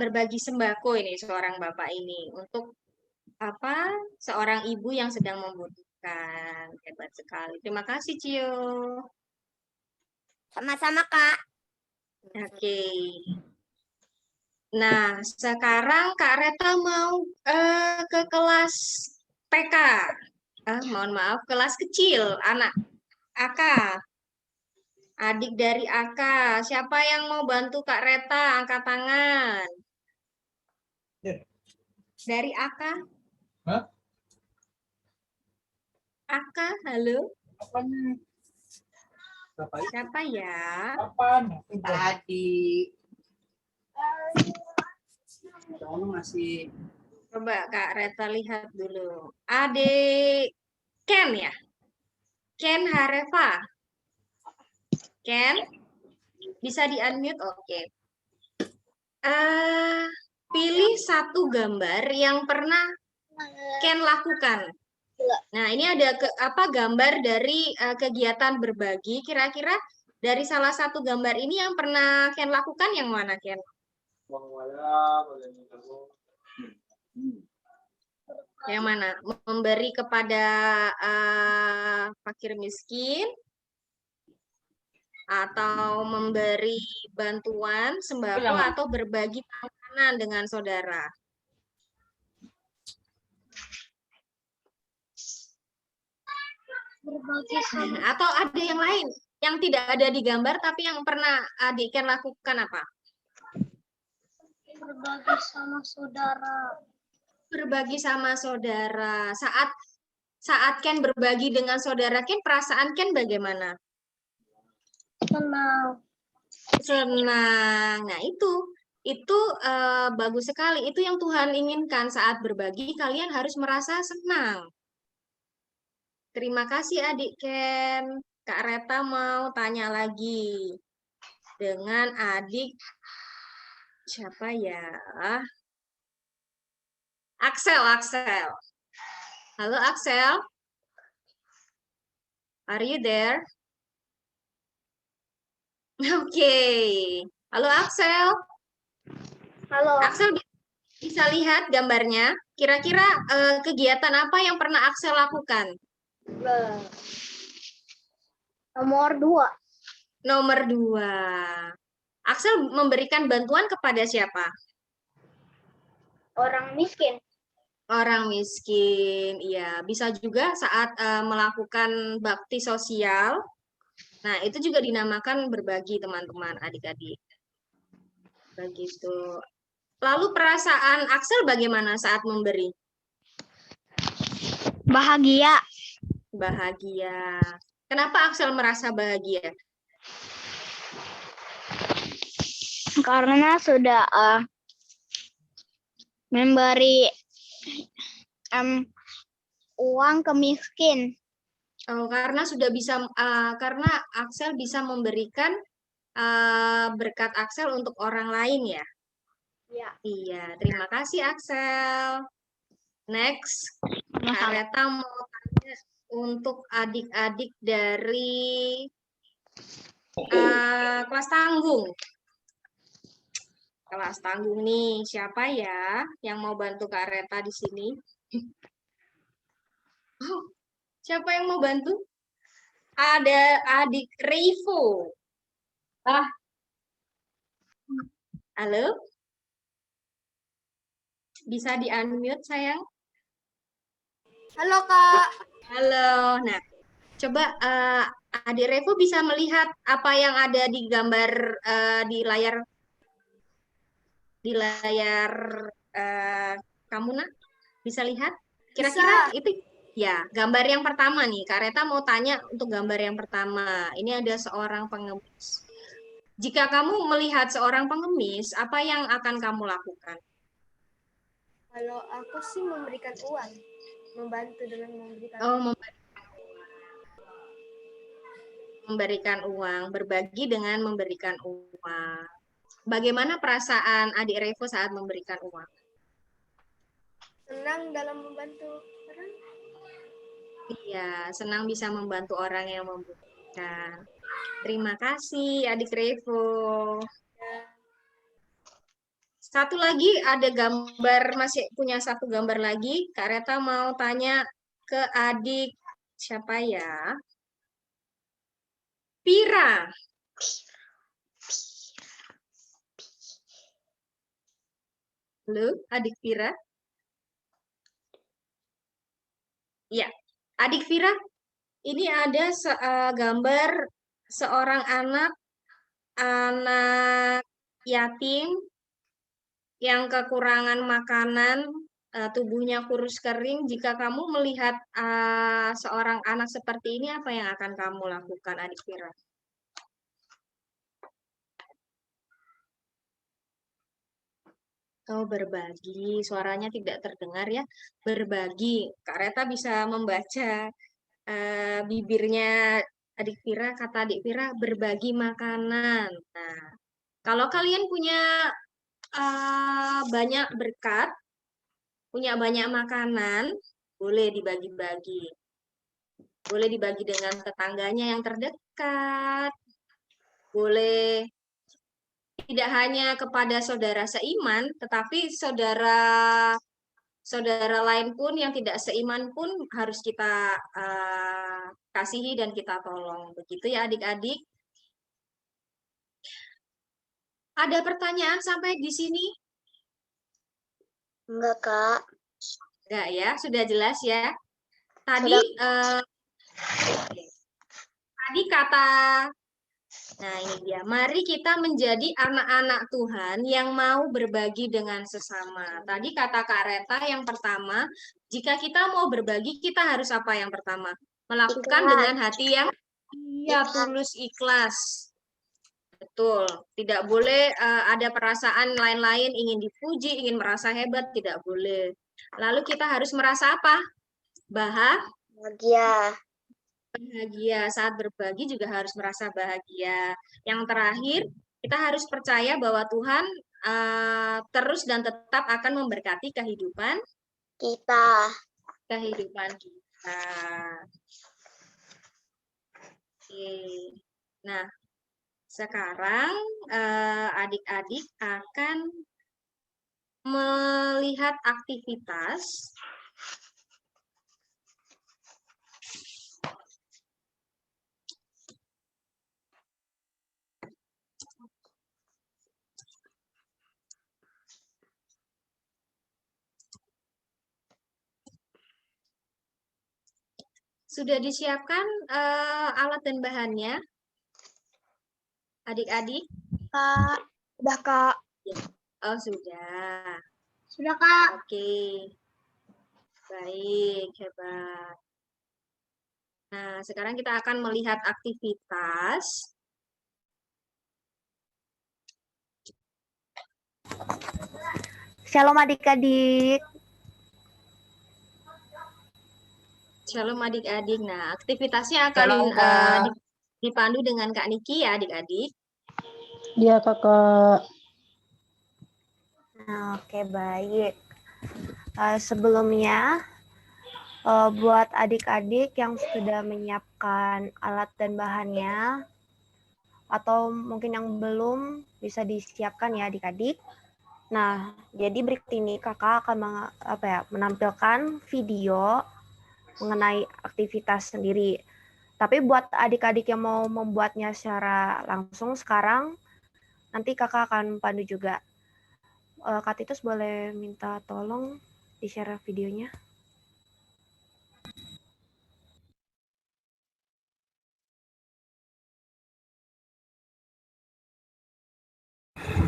berbagi sembako ini seorang bapak ini untuk apa? Seorang ibu yang sedang membutuhkan. Hebat sekali. Terima kasih, Cio. Sama-sama, Kak. Oke. Nah, sekarang Kak Reta mau ke kelas TK. Mohon maaf, kelas kecil, anak AK. Adik dari AK. Siapa yang mau bantu Kak Reta? Angkat tangan. Dari AK? Hah? AK, halo? Apanya? Siapa ya? Kapan? Tadi. Kamu masih Coba Kak Reta lihat dulu. Adik Ken ya? Ken Hareva. Ken? Bisa di-unmute? Oke. Pilih satu gambar yang pernah Ken lakukan. Nah, ini ada gambar dari kegiatan berbagi. Kira-kira dari salah satu gambar ini yang pernah Ken lakukan yang mana, Ken? Yang mana? Memberi kepada fakir miskin atau memberi bantuan sembako atau berbagi makanan dengan saudara? Atau ada yang lain yang tidak ada di gambar tapi yang pernah adik Ken lakukan apa? Berbagi sama saudara. Berbagi sama saudara. Saat Ken berbagi dengan saudara Ken, perasaan Ken bagaimana? Senang. Senang. Nah, itu bagus sekali. Itu yang Tuhan inginkan saat berbagi, kalian harus merasa senang. Terima kasih adik Ken. Kak Reta mau tanya lagi dengan adik siapa ya? Axel. Halo Axel. Are you there? Oke. Halo Axel. Halo. Axel bisa lihat gambarnya? Kira-kira kegiatan apa yang pernah Axel lakukan? Nomor 2. Nomor 2. Axel memberikan bantuan kepada siapa? Orang miskin. Orang miskin, iya. Bisa juga saat melakukan bakti sosial. Nah, itu juga dinamakan berbagi, teman-teman, adik-adik. Begitu. Lalu perasaan Axel bagaimana saat memberi? Bahagia. Bahagia. Kenapa Axel merasa bahagia? Karena sudah memberi uang ke miskin. Oh, karena karena Axel bisa memberikan berkat Axel untuk orang lain ya? Ya. Iya, terima kasih Axel. Next, Kak Reta mau tanya untuk adik-adik dari kelas tanggung. Kelas tanggung nih, siapa ya yang mau bantu Kak Reta di sini? Oh, siapa yang mau bantu? Ada adik Revo. Halo? Bisa di-unmute, sayang? Halo, Kak. Halo. Nah, coba adik Revo bisa melihat apa yang ada di gambar di layar kamu, Nak? Bisa lihat? Kira-kira itu Ya, gambar yang pertama nih, Kak Reta mau tanya untuk gambar yang pertama. Ini ada seorang pengemis. Jika kamu melihat seorang pengemis, apa yang akan kamu lakukan? Kalau aku sih memberikan uang, membantu dengan memberikan Oh, memberikan uang, berbagi dengan memberikan uang. Bagaimana perasaan adik Revo saat memberikan uang? senang dalam membantu orang. Iya, senang bisa membantu orang yang membutuhkan. Terima kasih, adik Revo. Satu lagi ada gambar, masih punya satu gambar lagi. Kak Reta mau tanya ke adik siapa ya? Pira. Halo, adik Pira? Ya, adik Pira, ini ada gambar seorang anak yatim yang kekurangan makanan, tubuhnya kurus kering. Jika kamu melihat seorang anak seperti ini, apa yang akan kamu lakukan, adik Pira? Oh, berbagi. Suaranya tidak terdengar ya. Berbagi. Kak Reta bisa membaca bibirnya adik Pira, kata adik Pira, berbagi makanan. Nah, kalau kalian punya banyak berkat, punya banyak makanan, boleh dibagi-bagi. Boleh dibagi dengan tetangganya yang terdekat. Boleh tidak hanya kepada saudara seiman, tetapi saudara lain pun yang tidak seiman pun harus kita kasihi dan kita tolong. Begitu ya adik-adik. Ada pertanyaan sampai di sini? Enggak, Kak. Enggak ya, sudah jelas ya. Tadi tadi kata, nah ini dia, mari kita menjadi anak-anak Tuhan yang mau berbagi dengan sesama. Tadi kata Kak Reta yang pertama, jika kita mau berbagi, kita harus apa yang pertama? Melakukan Ikhlas. dengan hati yang tulus, ikhlas. Betul, tidak boleh ada perasaan lain-lain, ingin dipuji, ingin merasa hebat, tidak boleh. Lalu kita harus merasa apa? Bahagia. Bahagia. Saat berbagi juga harus merasa bahagia. Yang terakhir, kita harus percaya bahwa Tuhan terus dan tetap akan memberkati kehidupan Kita. Oke. Nah, sekarang adik-adik akan melihat aktivitas sudah disiapkan alat dan bahannya, adik-adik? Kak, udah Kak. Oh, sudah. Sudah Kak. Oke. Baik, hebat. Nah, sekarang kita akan melihat aktivitas. Shalom adik-adik. Shalom adik-adik. Nah, aktivitasnya akan Shalom, Kak. dipandu dengan Kak Niki ya adik-adik. Iya, Kakak. Nah, oke, baik. Sebelumnya, buat adik-adik yang sudah menyiapkan alat dan bahannya, atau mungkin yang belum, bisa disiapkan ya adik-adik. Nah, jadi berikut ini kakak akan menampilkan video mengenai aktivitas sendiri. Tapi buat adik-adik yang mau membuatnya secara langsung sekarang, nanti kakak akan pandu juga. Kak Titus boleh minta tolong di-share videonya?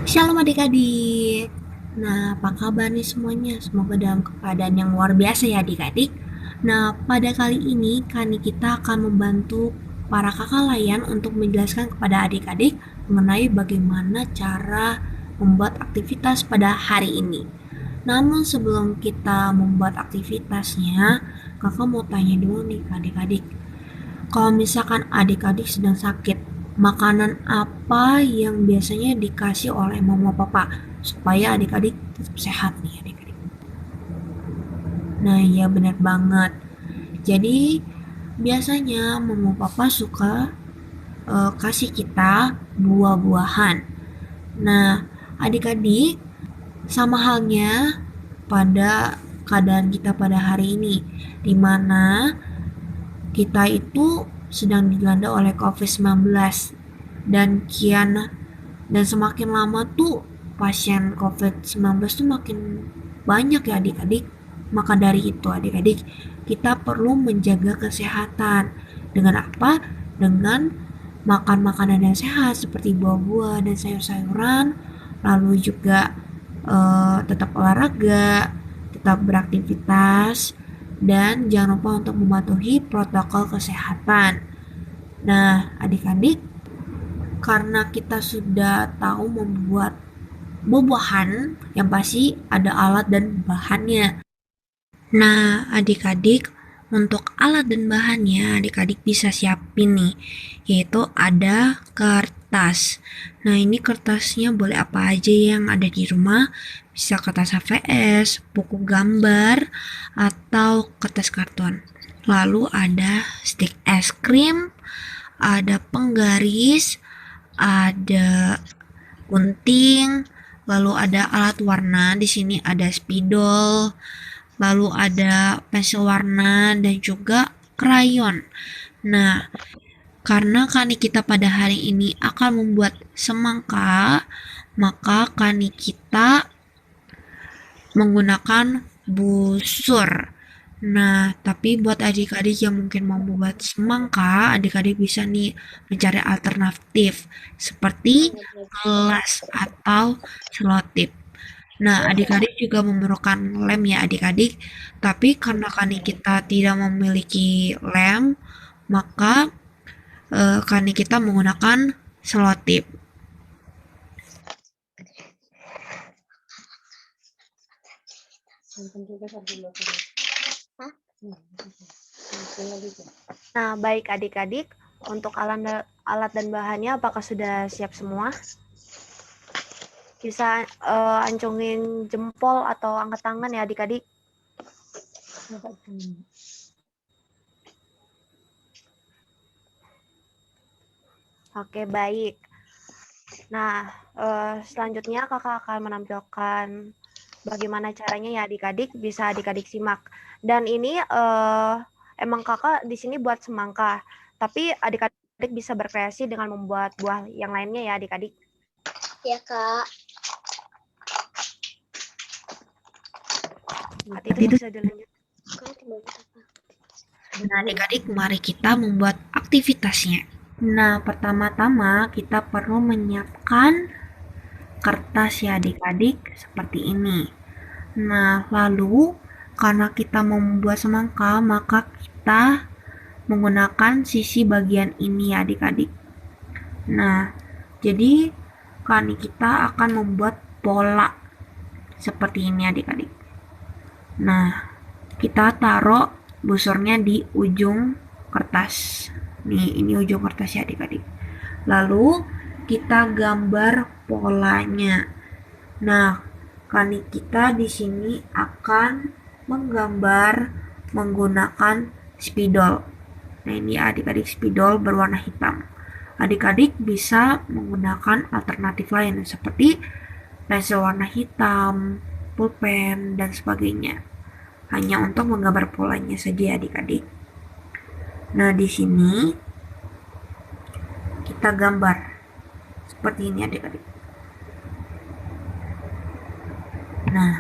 Shalom adik-adik. Nah, apa kabar nih semuanya? Semoga dalam keadaan yang luar biasa ya adik-adik. Nah, pada kali ini kita akan membantu para kakak layan untuk menjelaskan kepada adik-adik mengenai bagaimana cara membuat aktivitas pada hari ini. Namun sebelum kita membuat aktivitasnya, kakak mau tanya dulu nih ke adik-adik. Kalau misalkan adik-adik sedang sakit, makanan apa yang biasanya dikasih oleh mama papa supaya adik-adik tetap sehat nih adik-adik? Nah, iya benar banget. Jadi biasanya mama papa suka kasih kita buah-buahan. Nah, adik-adik sama halnya pada keadaan kita pada hari ini, di mana kita itu sedang dilanda oleh COVID-19 dan semakin lama tuh pasien COVID-19 tuh makin banyak ya adik-adik. Maka dari itu adik-adik, kita perlu menjaga kesehatan. Dengan apa? Dengan makan makanan yang sehat seperti buah-buah dan sayur-sayuran, lalu juga tetap olahraga, tetap beraktivitas, dan jangan lupa untuk mematuhi protokol kesehatan. Nah, adik-adik, karena kita sudah tahu membuat buah-buahan, yang pasti ada alat dan bahannya. Nah, adik-adik, untuk alat dan bahannya adik-adik bisa siapin nih, yaitu ada kertas. Nah, ini kertasnya boleh apa aja yang ada di rumah, bisa kertas HVS, buku gambar, atau kertas karton. Lalu ada stik es krim, ada penggaris, ada gunting, lalu ada alat warna. Di sini ada spidol, lalu ada pensil warna dan juga krayon. Nah, karena kani kita pada hari ini akan membuat semangka, maka kani kita menggunakan busur. Nah, tapi buat adik-adik yang mungkin mau membuat semangka, adik-adik bisa nih mencari alternatif seperti gelas atau selotip. Nah, adik-adik juga memerlukan lem ya adik-adik, tapi karena kani kita tidak memiliki lem, maka kani kita menggunakan selotip. Nah, baik adik-adik, untuk alat dan bahannya apakah sudah siap semua? Bisa ancungin jempol atau angkat tangan ya adik-adik. Oke, baik. Nah, selanjutnya kakak akan menampilkan bagaimana caranya ya adik-adik, bisa adik-adik simak. Dan ini emang kakak di sini buat semangka, tapi adik-adik bisa berkreasi dengan membuat buah yang lainnya ya adik-adik. Ya, Kak. Itu bisa dilanjut. Nah, adik-adik, mari kita membuat aktivitasnya. Nah, pertama-tama kita perlu menyiapkan kertas ya adik-adik, seperti ini. Nah, lalu karena kita mau membuat semangka, maka kita menggunakan sisi bagian ini ya adik-adik. Nah, jadi kani kita akan membuat pola seperti ini adik-adik. Nah, kita taruh busurnya di ujung kertas. Nih, ini ujung kertas ya adik-adik. Lalu kita gambar polanya. Nah, kani kita di sini akan menggambar menggunakan spidol. Nah, ini adik-adik spidol berwarna hitam. Adik-adik bisa menggunakan alternatif lain seperti pensil warna hitam, pulpen, dan sebagainya. Hanya untuk menggambar polanya saja adik-adik. Nah, di sini kita gambar seperti ini adik-adik. Nah,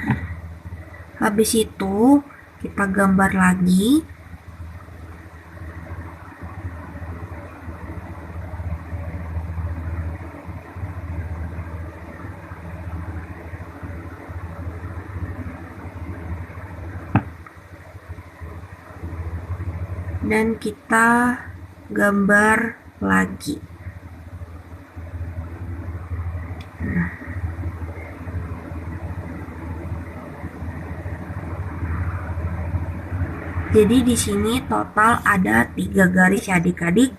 habis itu kita gambar lagi. dan kita gambar lagi. Nah, jadi di sini total ada 3 garis ya adik-adik.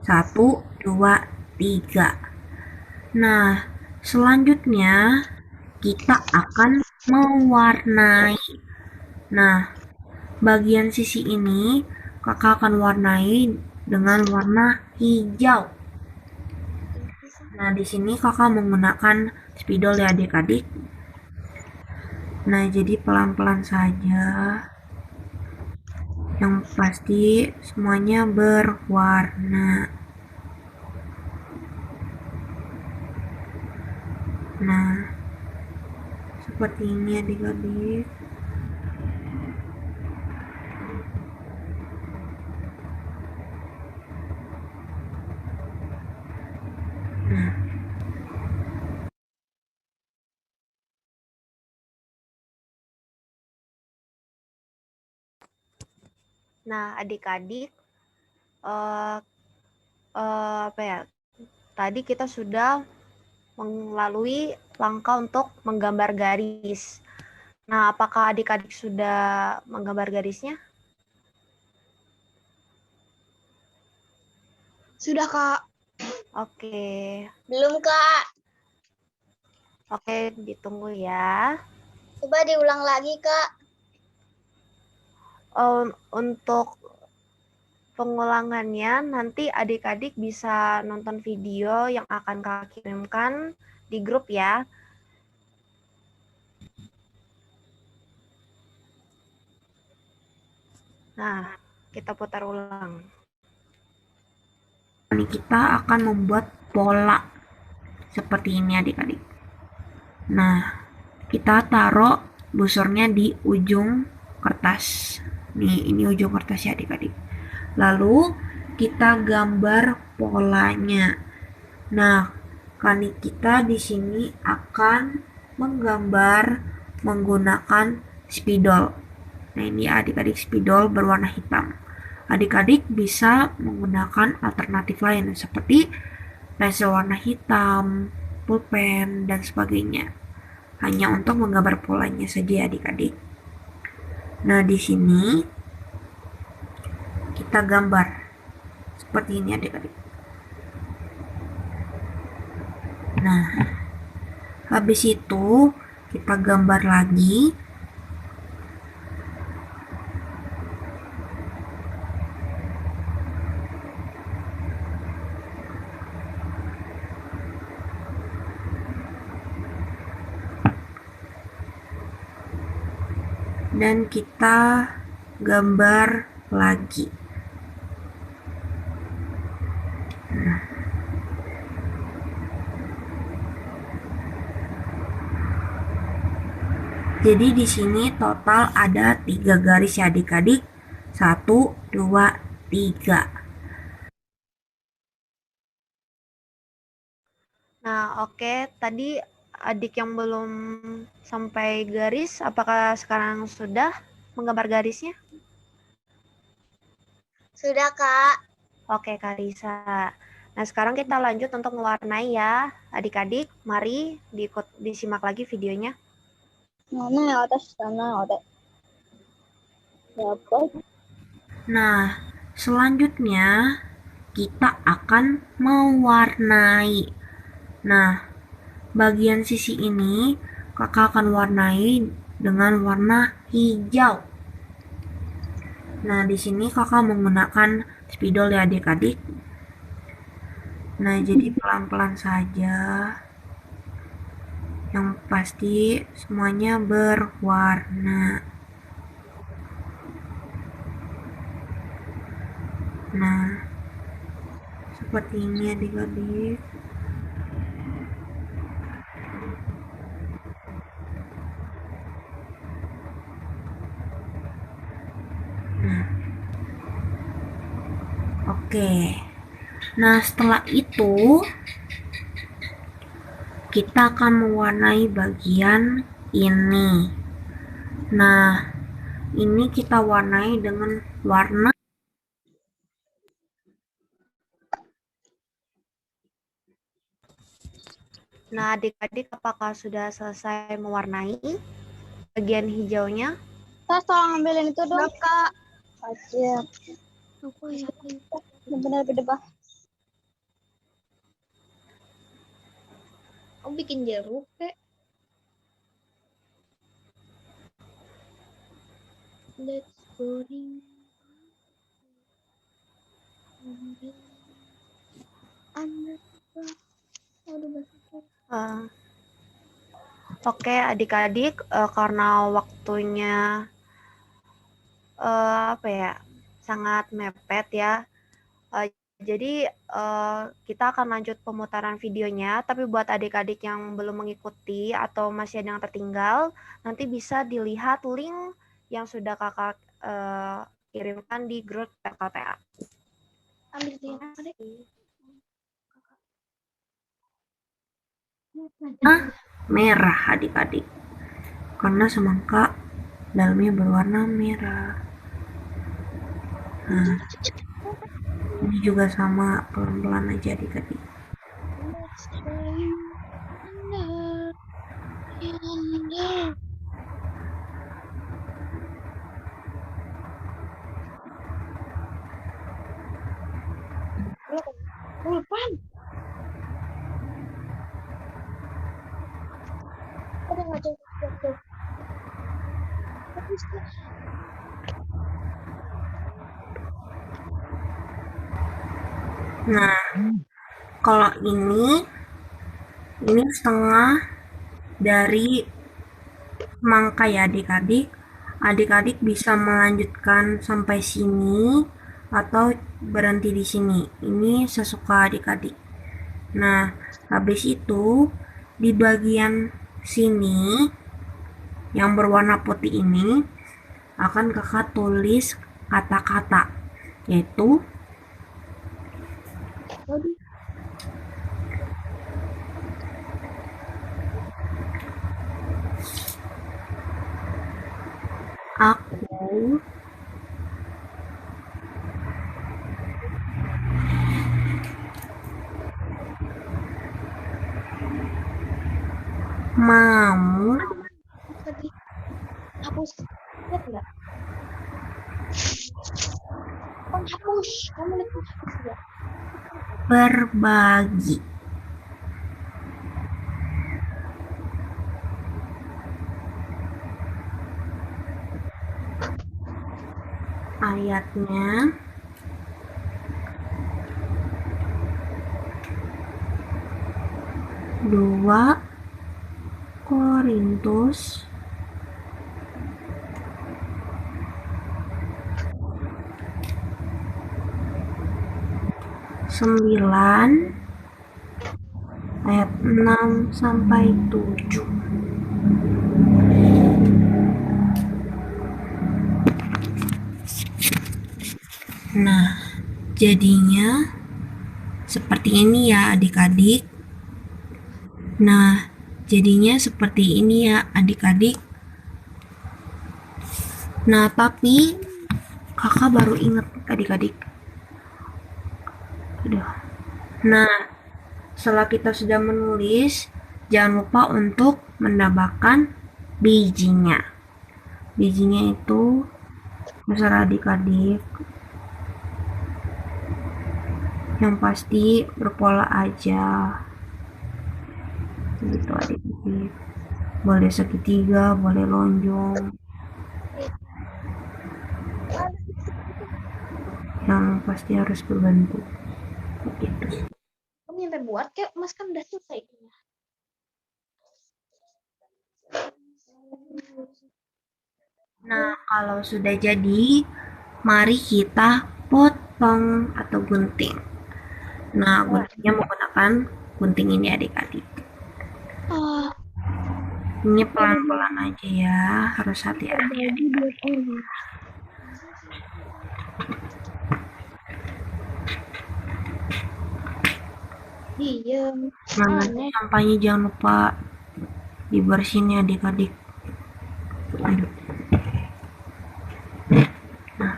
1, 2, 3. Nah, selanjutnya kita akan mewarnai. Nah, bagian sisi ini kakak akan warnai dengan warna hijau. Nah, di sini kakak menggunakan spidol ya adik-adik. Nah, jadi pelan-pelan saja. Yang pasti semuanya berwarna. Nah, seperti ini adik-adik. Nah, adik-adik, tadi kita sudah melalui langkah untuk menggambar garis. Nah, apakah adik-adik sudah menggambar garisnya? Sudah, Kak. Oke. Belum, Kak. Oke, ditunggu ya. Coba diulang lagi, Kak. Untuk pengulangannya nanti adik-adik bisa nonton video yang akan Kak kirimkan di grup ya. Nah, kita putar ulang. Ini kita akan membuat pola seperti ini adik-adik. Nah, kita taruh busurnya di ujung kertas. Nih, ini ujung kertas ya adik-adik. Lalu kita gambar polanya. Nah, kali kita di sini akan menggambar menggunakan spidol. Nah, ini adik-adik spidol berwarna hitam. Adik-adik bisa menggunakan alternatif lain seperti pensil warna hitam, pulpen, dan sebagainya. Hanya untuk menggambar polanya saja adik-adik. Nah, di sini kita gambar seperti ini adik-adik. Nah, habis itu kita gambar lagi. Dan kita gambar lagi. Nah. Jadi di sini total ada 3 garis ya adik-adik. 1, 2, 3. Nah, oke. Tadi adik yang belum sampai garis, apakah sekarang sudah menggambar garisnya? Sudah, Kak. Oke, Kak Risa. Nah, sekarang kita lanjut untuk mewarnai ya. Adik-adik, mari disimak lagi videonya. Mana yang atas sana, Ote? Dapat. Nah, selanjutnya kita akan mewarnai. Nah, bagian sisi ini kakak akan warnai dengan warna hijau. Nah, di sini kakak menggunakan spidol ya adik-adik. Nah, jadi pelan-pelan saja. Yang pasti semuanya berwarna. Nah, seperti ini adik-adik. Nah, oke. Nah, setelah itu kita akan mewarnai bagian ini. Nah, ini kita warnai dengan warna Nah, adik-adik apakah sudah selesai mewarnai bagian hijaunya? Tas tolong ambilin itu dong. Kak. Aja. Apa ya? Benar gede bah. Kamu bikin jeruk kek. That's boring. Oke, adik-adik, karena waktunya apa ya, sangat mepet ya. Jadi kita akan lanjut pemutaran videonya, tapi buat adik-adik yang belum mengikuti atau masih ada yang tertinggal, nanti bisa dilihat link yang sudah kakak kirimkan di grup PKTA. Ambil dia Adek. Merah adik-adik, karena semangka dalamnya berwarna merah. Nah, ini juga sama, pelan-pelan aja adik-adik. Pulpen. Ada nggak tuh? Nah, kalau ini setengah dari semangka ya adik-adik. Adik-adik bisa melanjutkan sampai sini atau berhenti di sini. Ini sesuka adik-adik. Nah, habis itu di bagian sini yang berwarna putih ini akan kakak tulis kata-kata, yaitu aku mau Hapus. Lihat nggak? Penghapus. Kamu lihat penghapus nggak? berbagi. Ayatnya dua Korintus 9 ayat 6 sampai 7. Nah, jadinya seperti ini ya adik-adik. Nah, jadinya seperti ini ya adik-adik. Nah, tapi kakak baru ingat adik-adik. Nah, setelah kita sudah menulis, jangan lupa untuk menambahkan bijinya. Bijinya itu terserah adik-adik. Yang pasti berpola aja. Gitu adik-adik. Boleh segitiga, boleh lonjong. Yang pasti harus berbentuk. Begitu. Kamu nyampe buat kayak Mas kan udah selesai. Nah, kalau sudah jadi, mari kita potong atau gunting. Nah, guntingnya menggunakan gunting ini adik-adik. Ini pelan-pelan aja ya, harus hati-hati. Iya. Nah, nanti sampahnya jangan lupa dibersihin ya adik-adik. Aduh. Nah.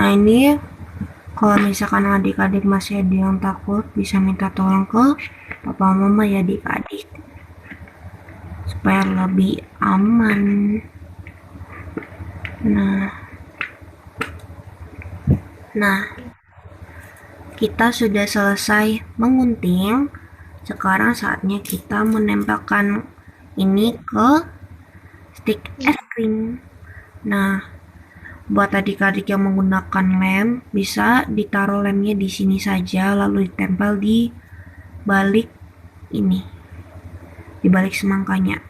Nah, ini kalau misalkan adik-adik masih ada yang takut, bisa minta tolong ke papa mama ya adik-adik, supaya lebih aman. Nah, kita sudah selesai mengunting. Sekarang saatnya kita menempelkan ini ke stik es krim. Nah, buat adik-adik yang menggunakan lem, bisa ditaruh lemnya di sini saja, lalu ditempel di balik ini, di balik semangkanya.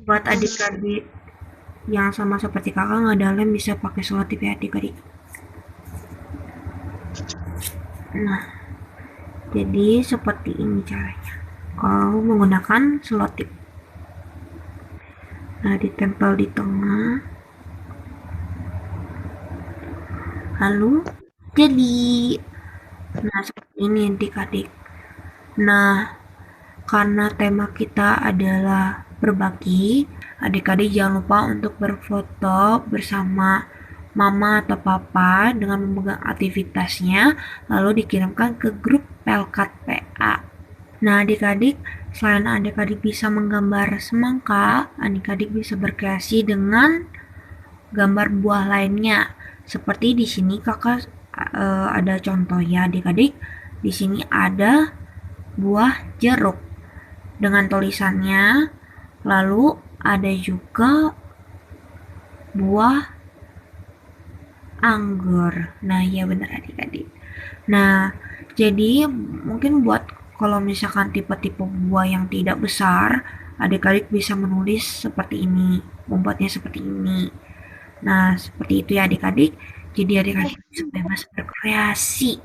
Buat adik-adik yang sama seperti kakak nggak ada lem, bisa pakai selotip ya adik-adik. Nah, jadi seperti ini caranya kalau menggunakan selotip. Nah, ditempel di tengah, lalu jadi. Nah, seperti ini adik-adik. Nah, karena tema kita adalah berbagi, adik-adik jangan lupa untuk berfoto bersama mama atau papa dengan memegang aktivitasnya, lalu dikirimkan ke grup Pelkat PA. Nah, adik-adik, selain adik-adik bisa menggambar semangka, adik-adik bisa berkreasi dengan gambar buah lainnya. Seperti di sini kakak ada contoh ya adik-adik. Di sini ada buah jeruk dengan tulisannya, lalu ada juga buah anggur. Nah, ya benar adik-adik. Nah, jadi mungkin buat kalau misalkan tipe-tipe buah yang tidak besar, adik-adik bisa menulis seperti ini, membuatnya seperti ini. Nah, seperti itu ya adik-adik. Jadi adik-adik bisa bebas berkreasi.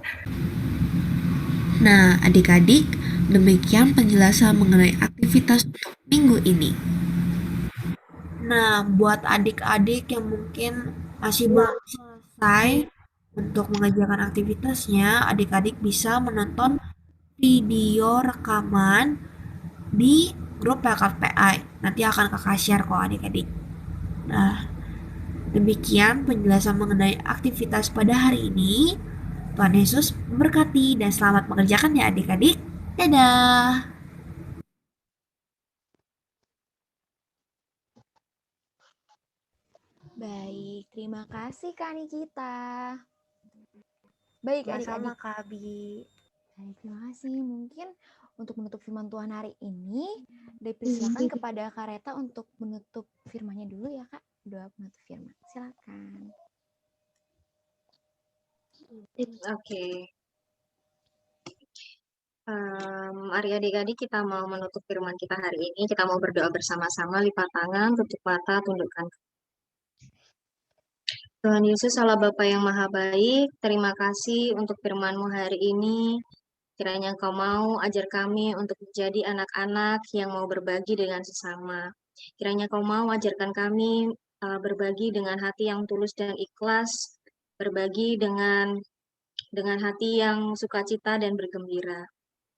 Nah, adik-adik, demikian penjelasan mengenai aktivitas untuk minggu ini. Nah, buat adik-adik yang mungkin masih belum selesai untuk mengerjakan aktivitasnya, adik-adik bisa menonton video rekaman di grup PKPI. Nanti akan kakak share kok adik-adik. Nah, demikian penjelasan mengenai aktivitas pada hari ini. Tuhan Yesus memberkati dan selamat mengerjakan ya adik-adik. Dadah! Baik, terima kasih Kak Nikita. Baik Sama-sama adik-adik. Kak Abi. Baik, terima kasih. Mungkin untuk menutup firman Tuhan hari ini, dipersilakan kepada Kak Reta untuk menutup firmannya dulu ya Kak. Doa penutup firman. Silakan. Oke. Mari adik-adik kita mau menutup firman kita hari ini. Kita mau berdoa bersama-sama, lipat tangan, tutup mata, tundukkan. Tuhan Yesus, Allah Bapa yang Maha Baik, terima kasih untuk firman-Mu hari ini. Kiranya Engkau mau ajar kami untuk menjadi anak-anak yang mau berbagi dengan sesama. Kiranya Engkau mau ajarkan kami berbagi dengan hati yang tulus dan ikhlas, berbagi dengan hati yang sukacita dan bergembira.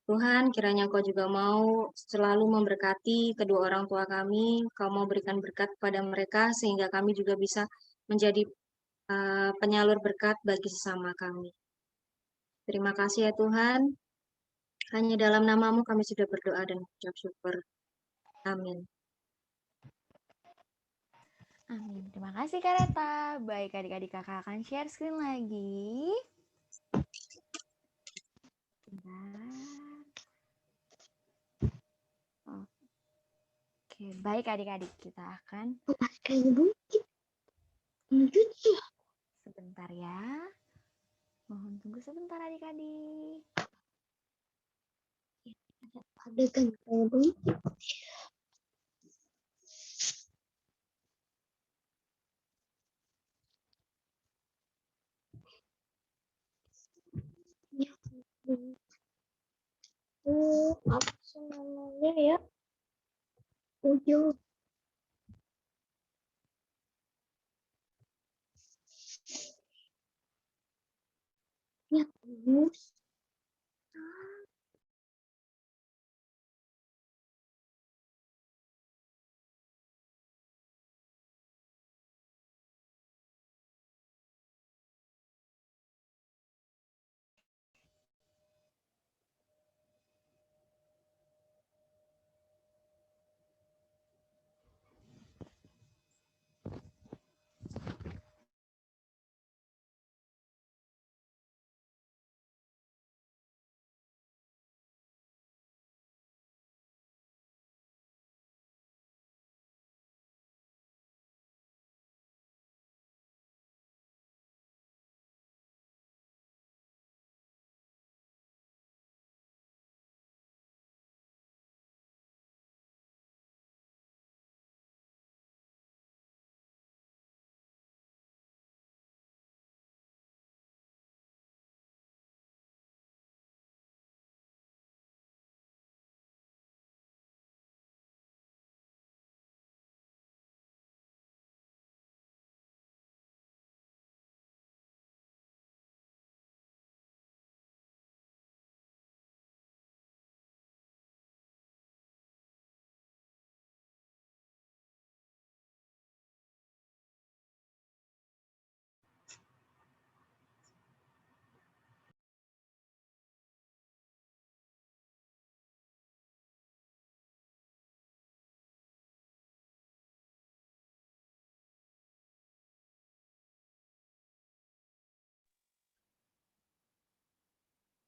Tuhan, kiranya Engkau juga mau selalu memberkati kedua orang tua kami. Kau mau berikan berkat kepada mereka sehingga kami juga bisa menjadi penyalur berkat bagi sesama kami. Terima kasih ya Tuhan. Hanya dalam nama-Mu kami sudah berdoa dan mengucap syukur. Amin. Amin. Terima kasih Kak Reta. Baik adik-adik kakak akan share screen lagi. Oke, baik adik-adik kita akan sebentar ya. Mohon tunggu sebentar adik-adik. Ada kan apa sih namanya ya? Ujung. Ya, terus.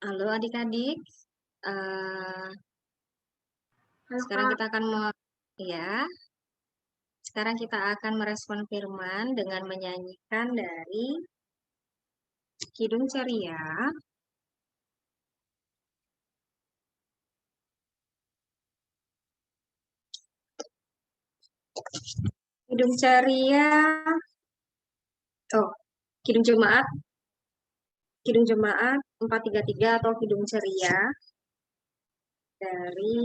Halo adik-adik. Sekarang kita akan Sekarang kita akan merespon firman dengan menyanyikan dari Kidung Ceria. Kidung Ceria. Kidung Jemaat. Kidung Jemaat 433 atau Kidung Ceria dari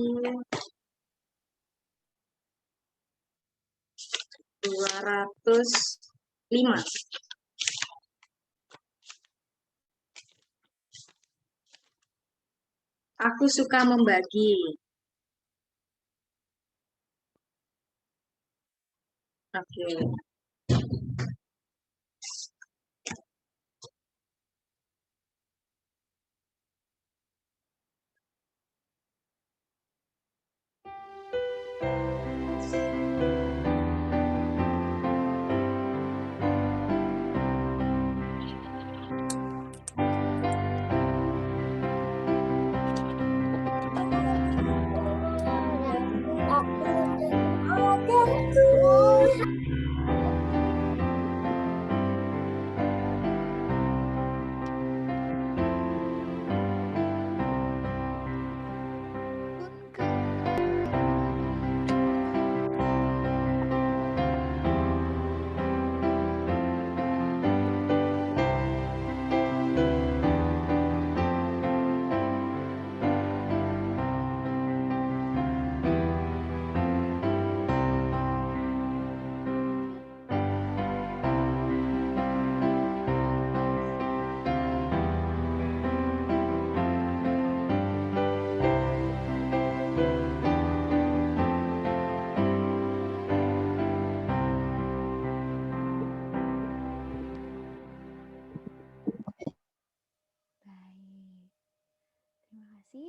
205. Aku suka membagi. Oke.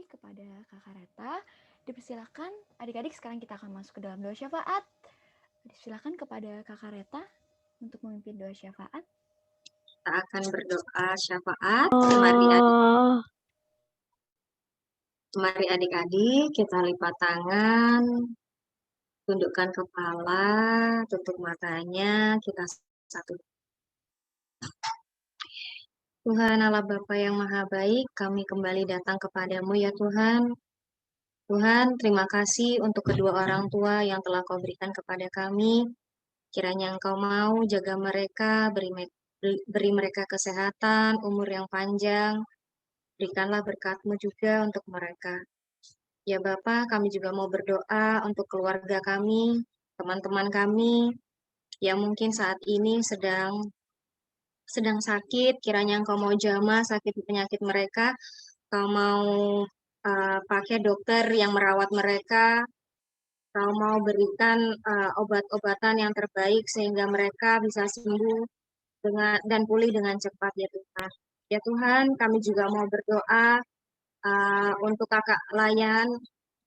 Kepada Kakak Reta. Dipersilakan adik-adik, sekarang kita akan masuk ke dalam doa syafaat. Silakan kepada Kakak Reta untuk memimpin doa syafaat. Kita akan berdoa syafaat. Mari adik-adik kita lipat tangan, tundukkan kepala, tutup matanya, kita satu. Tuhan Allah Bapa yang Maha Baik, kami kembali datang kepadamu ya Tuhan. Tuhan, terima kasih untuk kedua orang tua yang telah Kau berikan kepada kami. Kiranya Engkau mau jaga mereka, beri mereka kesehatan, umur yang panjang. Berikanlah berkat-Mu juga untuk mereka. Ya Bapa, kami juga mau berdoa untuk keluarga kami, teman-teman kami, yang mungkin saat ini sedang sakit. Kiranya Engkau mau jamah sakit penyakit mereka. Kau mau pakai dokter yang merawat mereka. Kau mau berikan obat-obatan yang terbaik sehingga mereka bisa sembuh dan pulih dengan cepat ya Tuhan. Ya Tuhan, kami juga mau berdoa untuk kakak layan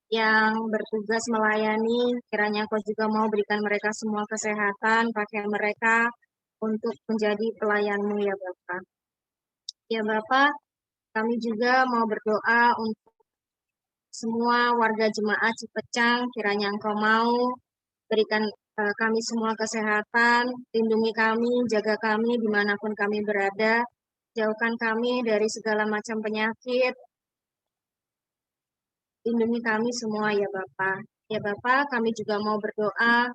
yang bertugas melayani. Kiranya Kau juga mau berikan mereka semua kesehatan, pakai mereka untuk menjadi pelayan-Mu ya Bapa. Ya Bapa, kami juga mau berdoa untuk semua warga jemaat Cipecang, kiranya Engkau mau berikan kami semua kesehatan, lindungi kami, jaga kami dimanapun kami berada, jauhkan kami dari segala macam penyakit, lindungi kami semua ya Bapa. Ya Bapa, kami juga mau berdoa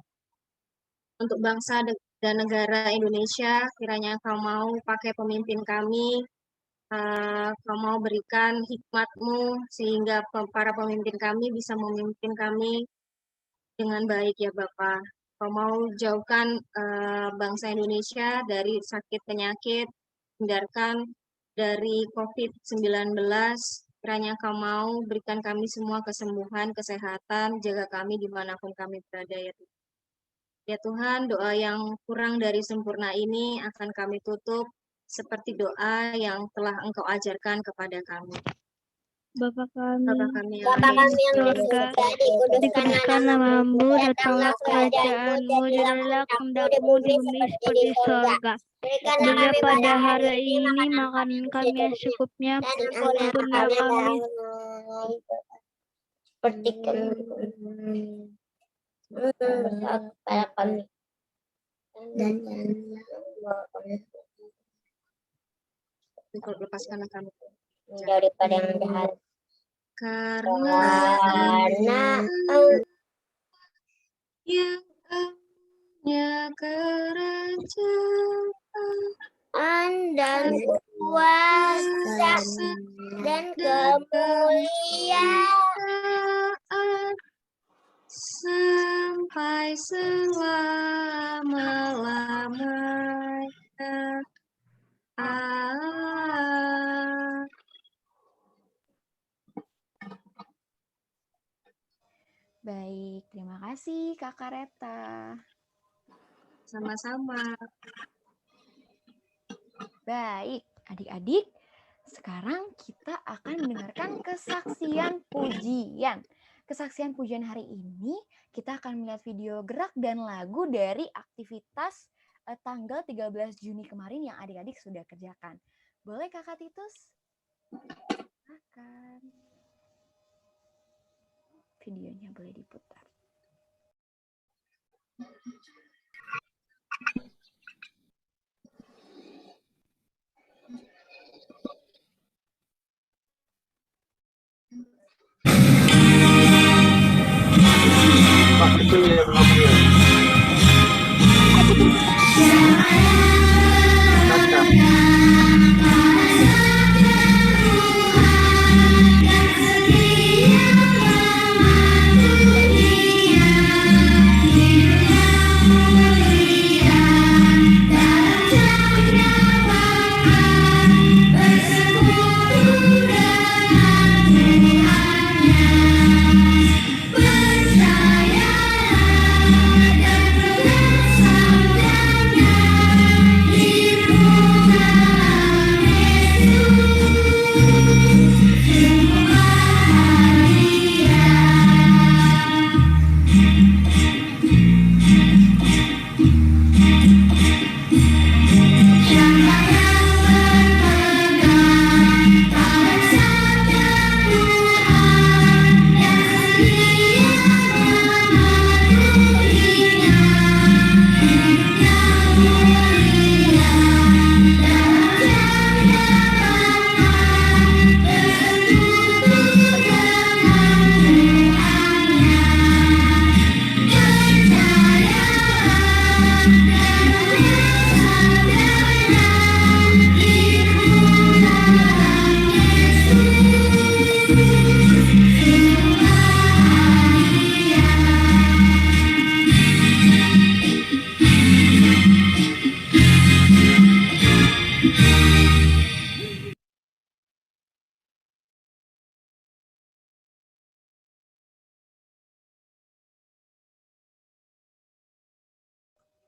untuk bangsa dan negara Indonesia, kiranya Engkau mau pakai pemimpin kami, Kau mau berikan hikmat-Mu sehingga para pemimpin kami bisa memimpin kami dengan baik ya Bapa. Kau mau jauhkan bangsa Indonesia dari sakit penyakit, hindarkan dari COVID-19. Kiranya Kau mau berikan kami semua kesembuhan, kesehatan, jaga kami dimanapun kami berada ya Tuhan. Ya Tuhan, doa yang kurang dari sempurna ini akan kami tutup seperti doa yang telah Engkau ajarkan kepada kami. Bapa kami Bapa kami yang Bapa ada di kami yang di surga, surga, dikuduskan dikuduskan namamu, namamu, datanglah datanglah kerajaanmu, kerajaanmu, jadilah jadilah kehendakmu kehendakmu di di bumi bumi seperti di seperti surga. sorga. Berikanlah Berilah kami pada pada hari hari ini ini makanan makanan kami kami yang secukupnya, dan ampunilah kami seperti kami kepada kami dan lepaskanlah kami daripada yang jahat karena karena yang punya kerajaan dan kuasa dan kemuliaan sampai selama-lamanya. Allah. Baik, terima kasih Kakak Reta. Sama-sama. Baik, adik-adik, sekarang kita akan mendengarkan kesaksian pujian. Kesaksian pujian hari ini kita akan melihat video gerak dan lagu dari aktivitas tanggal 13 Juni kemarin yang adik-adik sudah kerjakan. Boleh Kakak Titus? Silakan. Videonya boleh diputar.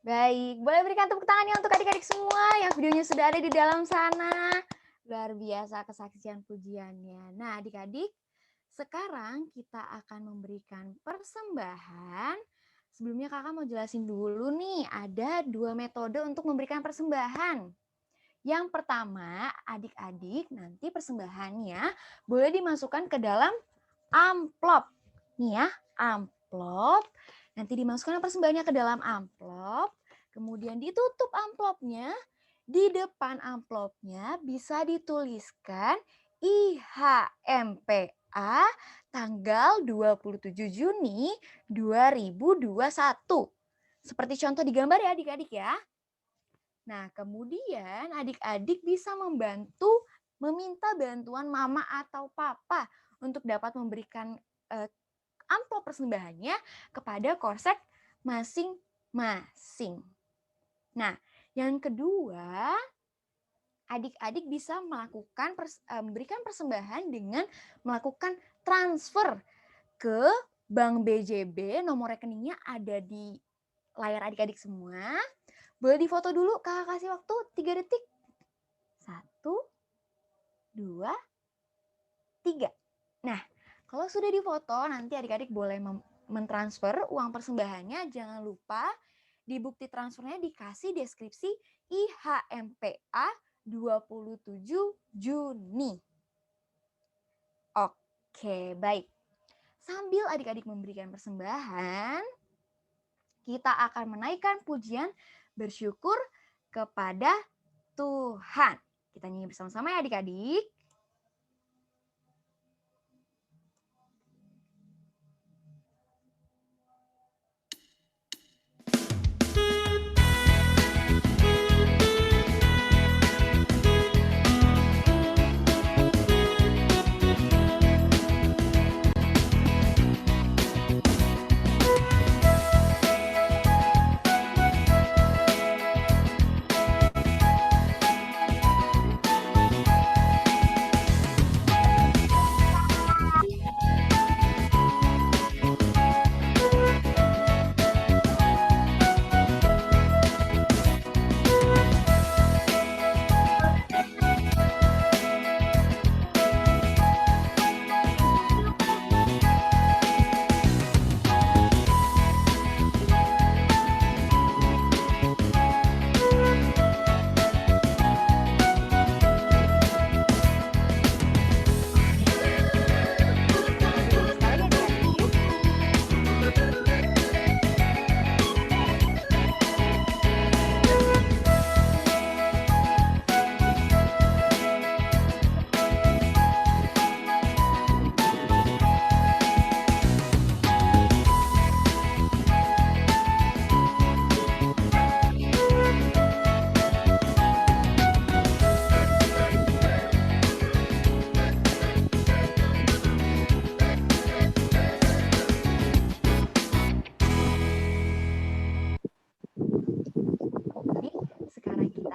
Baik, boleh berikan tepuk tangannya untuk adik-adik semua yang videonya sudah ada di dalam sana. Luar biasa kesaksian pujiannya. Nah, adik-adik, sekarang kita akan memberikan persembahan. Sebelumnya kakak mau jelasin dulu nih, ada 2 metode untuk memberikan persembahan. Yang pertama, adik-adik nanti persembahannya boleh dimasukkan ke dalam amplop. Nih ya, amplop. Nanti dimasukkan persembahannya ke dalam amplop, kemudian ditutup amplopnya. Di depan amplopnya bisa dituliskan IHMPA tanggal 27 Juni 2021. Seperti contoh di gambar ya adik-adik ya. Nah, kemudian adik-adik bisa meminta bantuan mama atau papa untuk dapat memberikan amplop persembahannya kepada korsek masing-masing. Nah, yang kedua, adik-adik bisa memberikan persembahan dengan melakukan transfer ke Bank BJB. Nomor rekeningnya ada di layar adik-adik semua. Boleh difoto dulu, kakak kasih waktu 3 detik. 1, 2, 3. Nah, kalau sudah difoto, nanti adik-adik boleh mentransfer uang persembahannya. Jangan lupa di bukti transfernya dikasih deskripsi IHMPA 27 Juni. Oke, baik. Sambil adik-adik memberikan persembahan, kita akan menaikkan pujian bersyukur kepada Tuhan. Kita nyanyi bersama-sama ya adik-adik.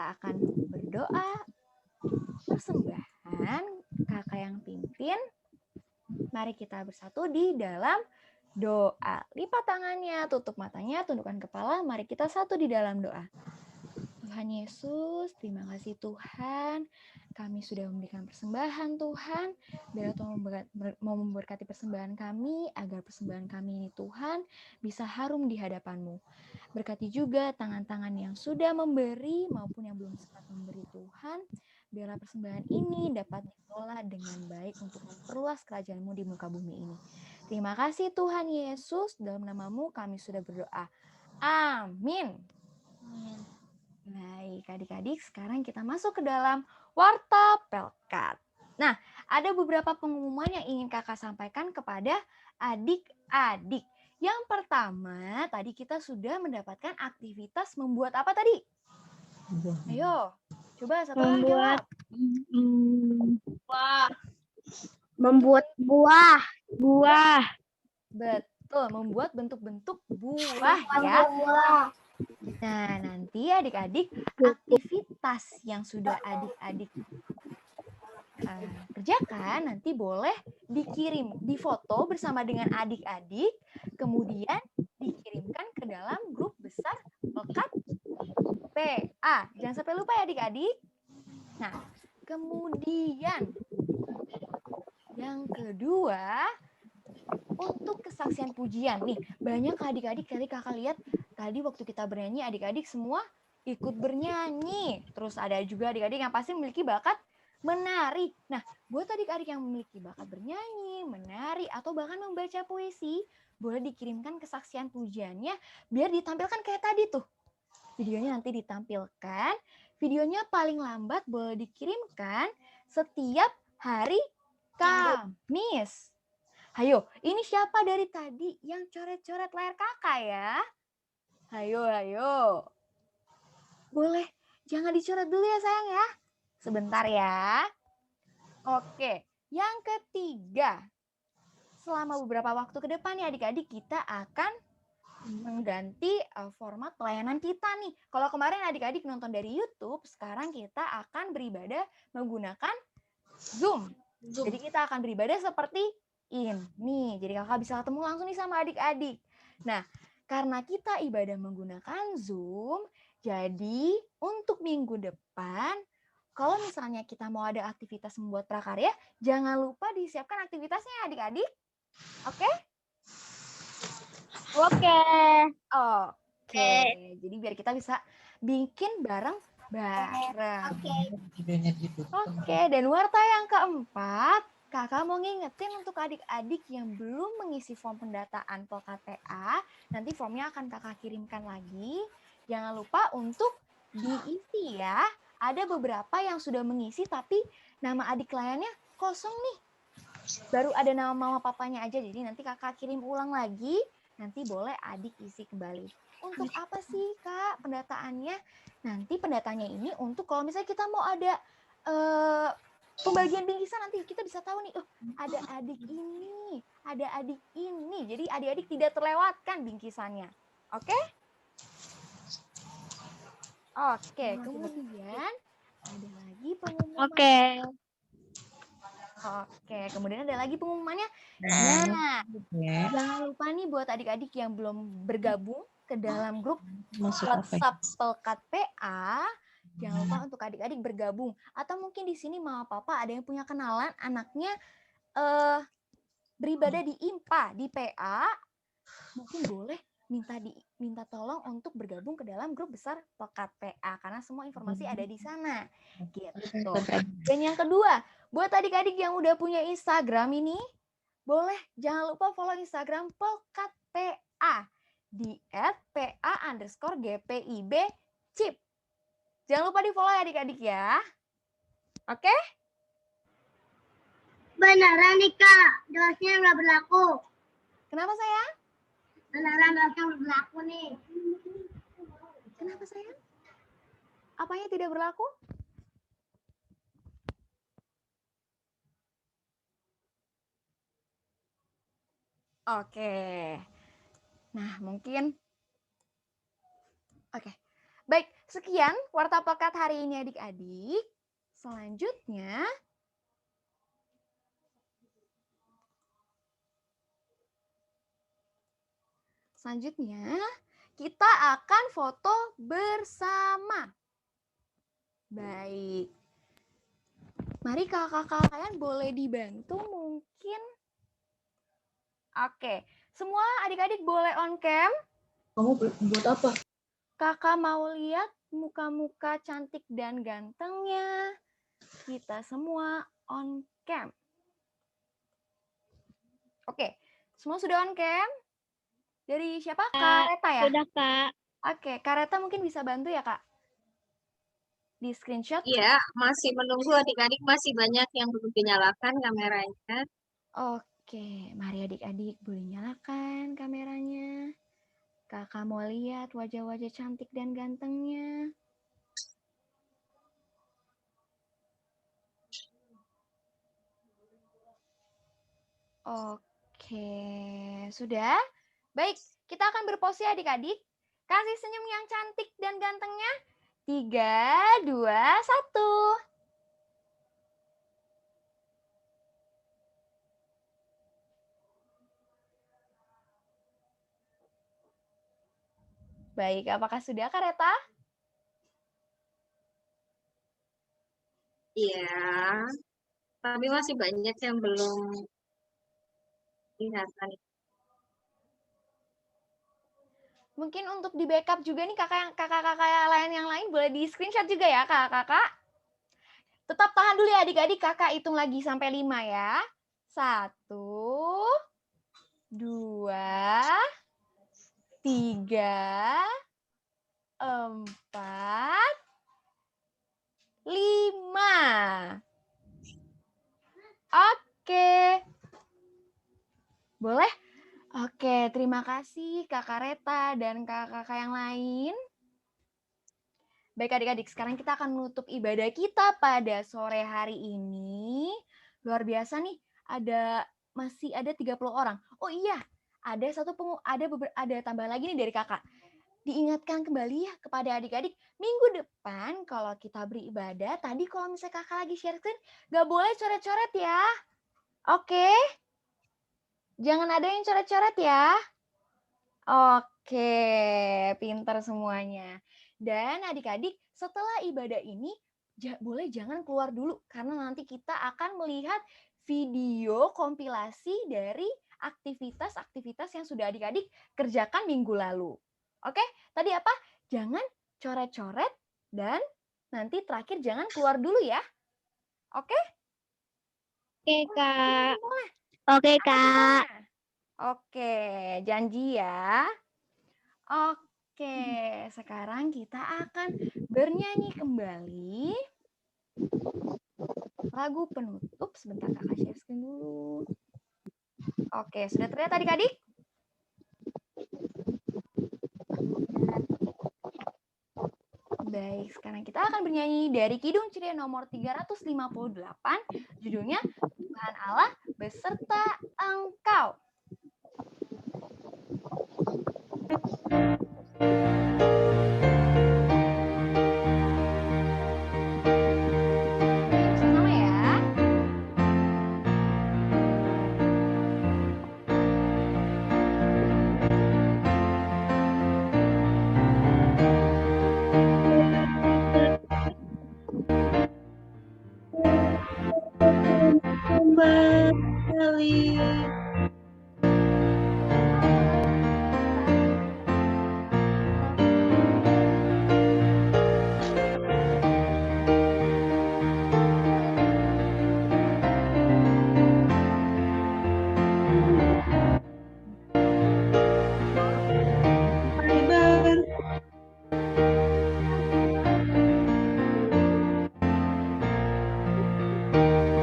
Akan berdoa persembahan kakak yang pimpin. Mari kita bersatu di dalam doa. Lipat tangannya, tutup matanya, tundukkan kepala. Mari kita satu di dalam doa. Tuhan Yesus, terima kasih Tuhan. Kami sudah memberikan persembahan Tuhan. Biar Tuhan mau memberkati persembahan kami, agar persembahan kami ini Tuhan bisa harum di hadapan-Mu. Berkati juga tangan-tangan yang sudah memberi maupun yang belum sempat memberi Tuhan. Biarlah persembahan ini dapat dikelola dengan baik untuk memperluas kerajaan-Mu di muka bumi ini. Terima kasih Tuhan Yesus, dalam nama-Mu kami sudah berdoa. Amin. Baik adik-adik, sekarang kita masuk ke dalam Warta Pelkat. Nah, ada beberapa pengumuman yang ingin kakak sampaikan kepada adik-adik. Yang pertama, tadi kita sudah mendapatkan aktivitas membuat apa tadi? Ayo, coba satu orang jawab. Membuat buah. Betul, membuat bentuk-bentuk buah ya. Nah, nanti adik-adik aktivitas yang sudah adik-adik kerjakan nanti boleh dikirim, difoto bersama dengan adik-adik, kemudian dikirimkan ke dalam grup besar Pelkat PA. Jangan sampai lupa ya adik-adik. Nah, kemudian yang kedua, untuk kesaksian pujian. Nih, banyak adik-adik tadi kakak lihat, tadi waktu kita bernyanyi, adik-adik semua ikut bernyanyi. Terus ada juga adik-adik yang pasti memiliki bakat menari. Nah, buat adik-adik yang memiliki bakat bernyanyi, menari, atau bahkan membaca puisi, boleh dikirimkan kesaksian pujiannya biar ditampilkan kayak tadi tuh. Videonya nanti ditampilkan. Videonya paling lambat boleh dikirimkan setiap hari Kamis. Ayo, ini siapa dari tadi yang coret-coret layar kakak ya? Ayo. Boleh, jangan dicoret dulu ya sayang ya. Sebentar ya. Oke, yang ketiga. Selama beberapa waktu ke depan ya adik-adik kita akan mengganti format pelayanan kita nih. Kalau kemarin adik-adik nonton dari YouTube, sekarang kita akan beribadah menggunakan Zoom. Jadi kita akan beribadah seperti ini. Jadi kakak bisa ketemu langsung nih sama adik-adik. Nah, karena kita ibadah menggunakan Zoom, jadi untuk minggu depan kalau misalnya kita mau ada aktivitas membuat prakarya, jangan lupa disiapkan aktivitasnya adik-adik. Oke? Oke. Oke. Jadi biar kita bisa bikin bareng-bareng. Oke, dan warta yang keempat, kakak mau ngingetin untuk adik-adik yang belum mengisi form pendataan Pelkat PA, nanti formnya akan kakak kirimkan lagi. Jangan lupa untuk diisi ya. Ada beberapa yang sudah mengisi tapi nama adik kliennya kosong nih. Baru ada nama mama papanya aja, jadi nanti kakak kirim ulang lagi, nanti boleh adik isi kembali. Untuk apa sih kak pendataannya? Nanti pendataannya ini untuk kalau misalnya kita mau ada pembagian bingkisan, nanti kita bisa tahu nih, oh ada adik ini, ada adik ini. Jadi adik-adik tidak terlewatkan bingkisannya. Oke? Oke, kemudian ada lagi pengumuman. Oke, kemudian ada lagi pengumumannya. Nah, jangan lupa nih buat adik-adik yang belum bergabung ke dalam grup WhatsApp Pelkat PA, jangan lupa untuk adik-adik bergabung. Atau mungkin di sini mama papa ada yang punya kenalan anaknya beribadah di IMPA, di PA, mungkin boleh minta tolong untuk bergabung ke dalam grup besar Pelkat PA karena semua informasi ada di sana. Gitu. Dan yang kedua, buat adik-adik yang udah punya Instagram ini, boleh jangan lupa follow Instagram Pelkat PA di @pa_gpib_cip. Jangan lupa di follow ya adik-adik ya. Oke? Beneran nih Kak, gelasnya nggak berlaku. Kenapa sayang? Beneran gelasnya nggak berlaku nih. Kenapa sayang? Apanya tidak berlaku? Oke. Nah, mungkin oke. Baik, sekian Warta Pelkat hari ini adik-adik. Selanjutnya kita akan foto bersama. Baik. Mari kakak-kakak kalian boleh dibantu mungkin. Oke, semua adik-adik boleh on cam. Kamu buat apa? Kakak mau lihat muka-muka cantik dan gantengnya. Kita semua on cam. Oke, semua sudah on cam? Dari siapa? Kareta ya? Sudah Kak. Oke, Kareta mungkin bisa bantu ya Kak? Di screenshot. Iya, masih menunggu adik-adik, masih banyak yang belum dinyalakan kameranya. Oke, mari adik-adik boleh nyalakan kameranya. Kakak mau lihat wajah-wajah cantik dan gantengnya. Oke, sudah? Baik, kita akan berpose adik-adik. Kasih senyum yang cantik dan gantengnya. 3, 2, 1. Baik, apakah sudah Kareta? Iya, tapi masih banyak yang belum kelihatan. Mungkin untuk di backup juga nih kakak-kakak lain yang lain boleh di screenshot juga ya kakak-kakak. Tetap tahan dulu ya adik-adik, kakak hitung lagi sampai 5 ya. 1, 2, 3, 4, 5. Oke. Boleh? Oke, terima kasih Kakak Reta dan kakak-kakak yang lain. Baik adik-adik, sekarang kita akan menutup ibadah kita pada sore hari ini. Luar biasa nih, masih ada 30 orang. Oh iya, ada tambah lagi nih dari kakak. Diingatkan kembali ya kepada adik-adik, minggu depan kalau kita beribadah, tadi kalau misalnya kakak lagi share screen, nggak boleh coret-coret ya. Oke? Jangan ada yang coret-coret ya. Oke, pintar semuanya. Dan adik-adik, setelah ibadah ini, boleh jangan keluar dulu karena nanti kita akan melihat video kompilasi dari aktivitas-aktivitas yang sudah adik-adik kerjakan minggu lalu. Oke, tadi apa? Jangan coret-coret dan nanti terakhir jangan keluar dulu ya. Oke? Oke, Kak. Boleh. Oke, Kak. Oke, janji ya. Oke, sekarang kita akan bernyanyi kembali lagu penutup. Sebentar kakak share screen dulu. Oke, sudah terlihat adik-adik? Baik, sekarang kita akan bernyanyi dari Kidung Ceria nomor 358, judulnya Tuhan Allah beserta Engkau. Bersama ya.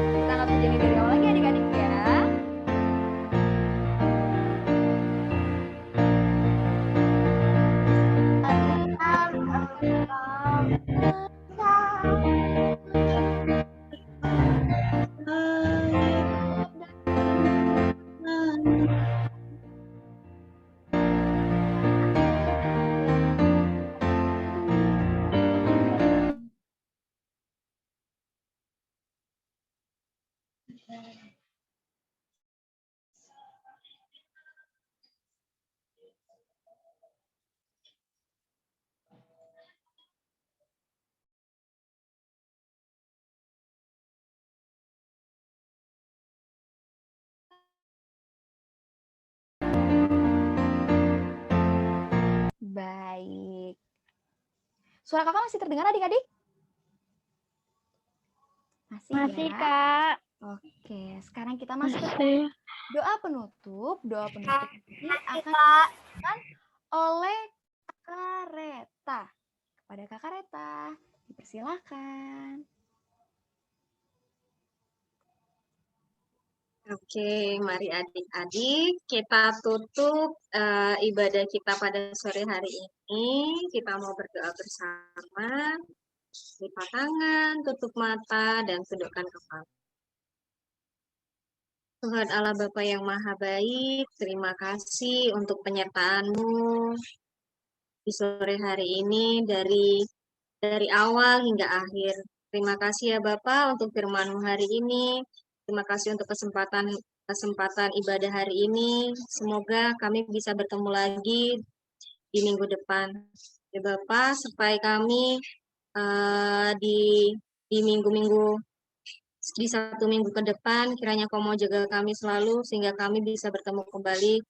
Kita akan bernyanyi dari awal lagi adik-adik ya. Baik. Suara kakak masih terdengar adik-adik? Masih, ya? Kak. Oke, sekarang kita masuk ke doa penutup. Doa penutup ini akan dilakukan oleh Kakak Reta. Kepada Kakak Reta, dipersilakan. Oke, mari adik-adik kita tutup ibadah kita pada sore hari ini. Kita mau berdoa bersama. Lipat tangan, tutup mata, dan tundukkan kepala. Tuhan Allah Bapa yang Maha Baik, terima kasih untuk penyertaan-Mu di sore hari ini dari awal hingga akhir. Terima kasih ya Bapa untuk firman-Mu hari ini. Terima kasih untuk kesempatan ibadah hari ini. Semoga kami bisa bertemu lagi di minggu depan. Ya Bapa, supaya kami di minggu-minggu, di 1 minggu ke depan, kiranya Kau mau jaga kami selalu, sehingga kami bisa bertemu kembali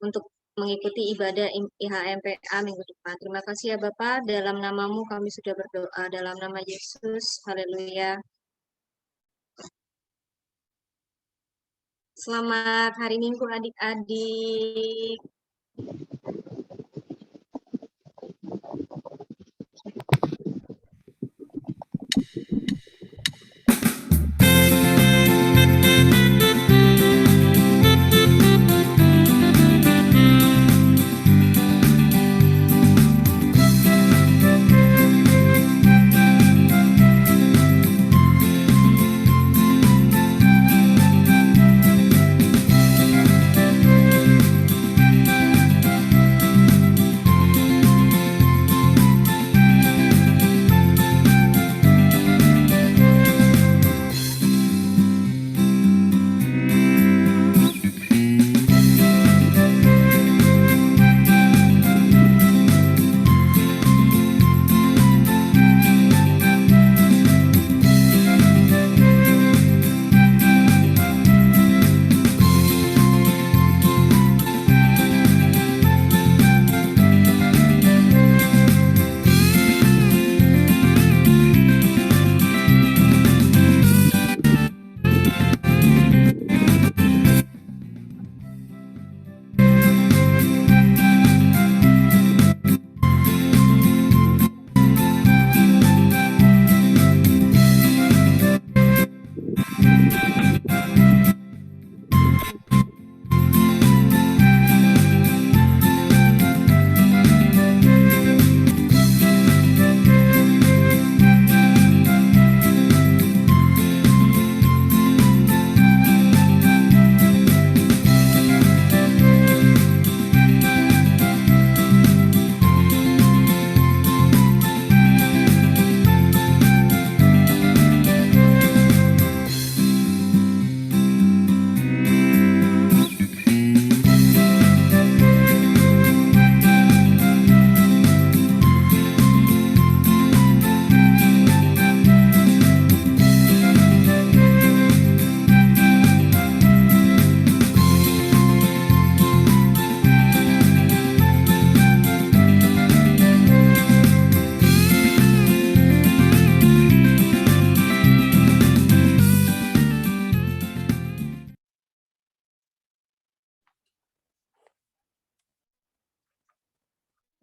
untuk mengikuti ibadah IHMPA minggu depan. Terima kasih ya Bapak, dalam nama-Mu kami sudah berdoa, dalam nama Yesus, haleluya. Selamat hari Minggu adik-adik.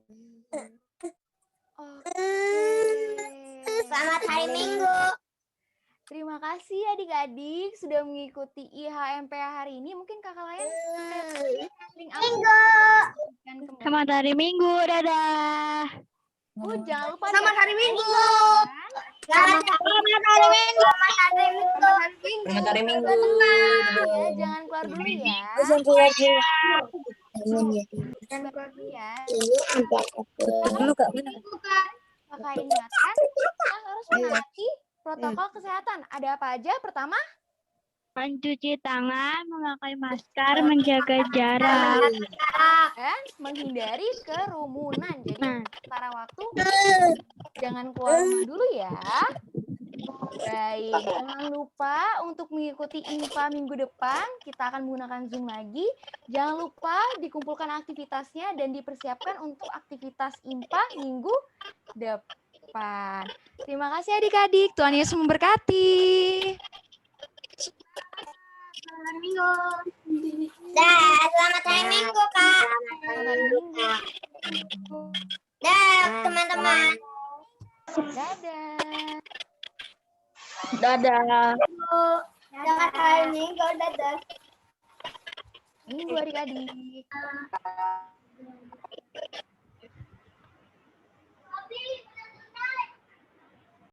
Oke. Selamat hari Minggu. Terima kasih adik-adik sudah mengikuti IHMPA hari ini. Mungkin kakak lain link aku berikan kembali. Selamat hari Minggu. Dadah. Jangan lupa Selamat hari Minggu. Selamat hari Minggu. Selamat hari Minggu. Selamat hari Minggu. Ya, jangan keluar dulu ya. Jangan keluar dulu. Jangan keluar dulu ya. Dulu Kak. Kakak ingatkan, kita harus menaati protokol kesehatan. Ada apa aja? Pertama, Mencuci tangan, memakai masker, menjaga jarak. dan menghindari kerumunan. Jadi, sementara waktu, jangan keluar rumah dulu ya. Baik, jangan lupa untuk mengikuti IMPA minggu depan. Kita akan menggunakan Zoom lagi. Jangan lupa dikumpulkan aktivitasnya dan dipersiapkan untuk aktivitas IMPA minggu depan. Terima kasih adik-adik. Tuhan Yesus memberkati. Selamat Minggu. Selamat hari Minggu, Kak. Selamat hari Minggu. Teman-teman. Dadah. Dadah. Selamat hari Minggu, dadah. Minggu adik-adik.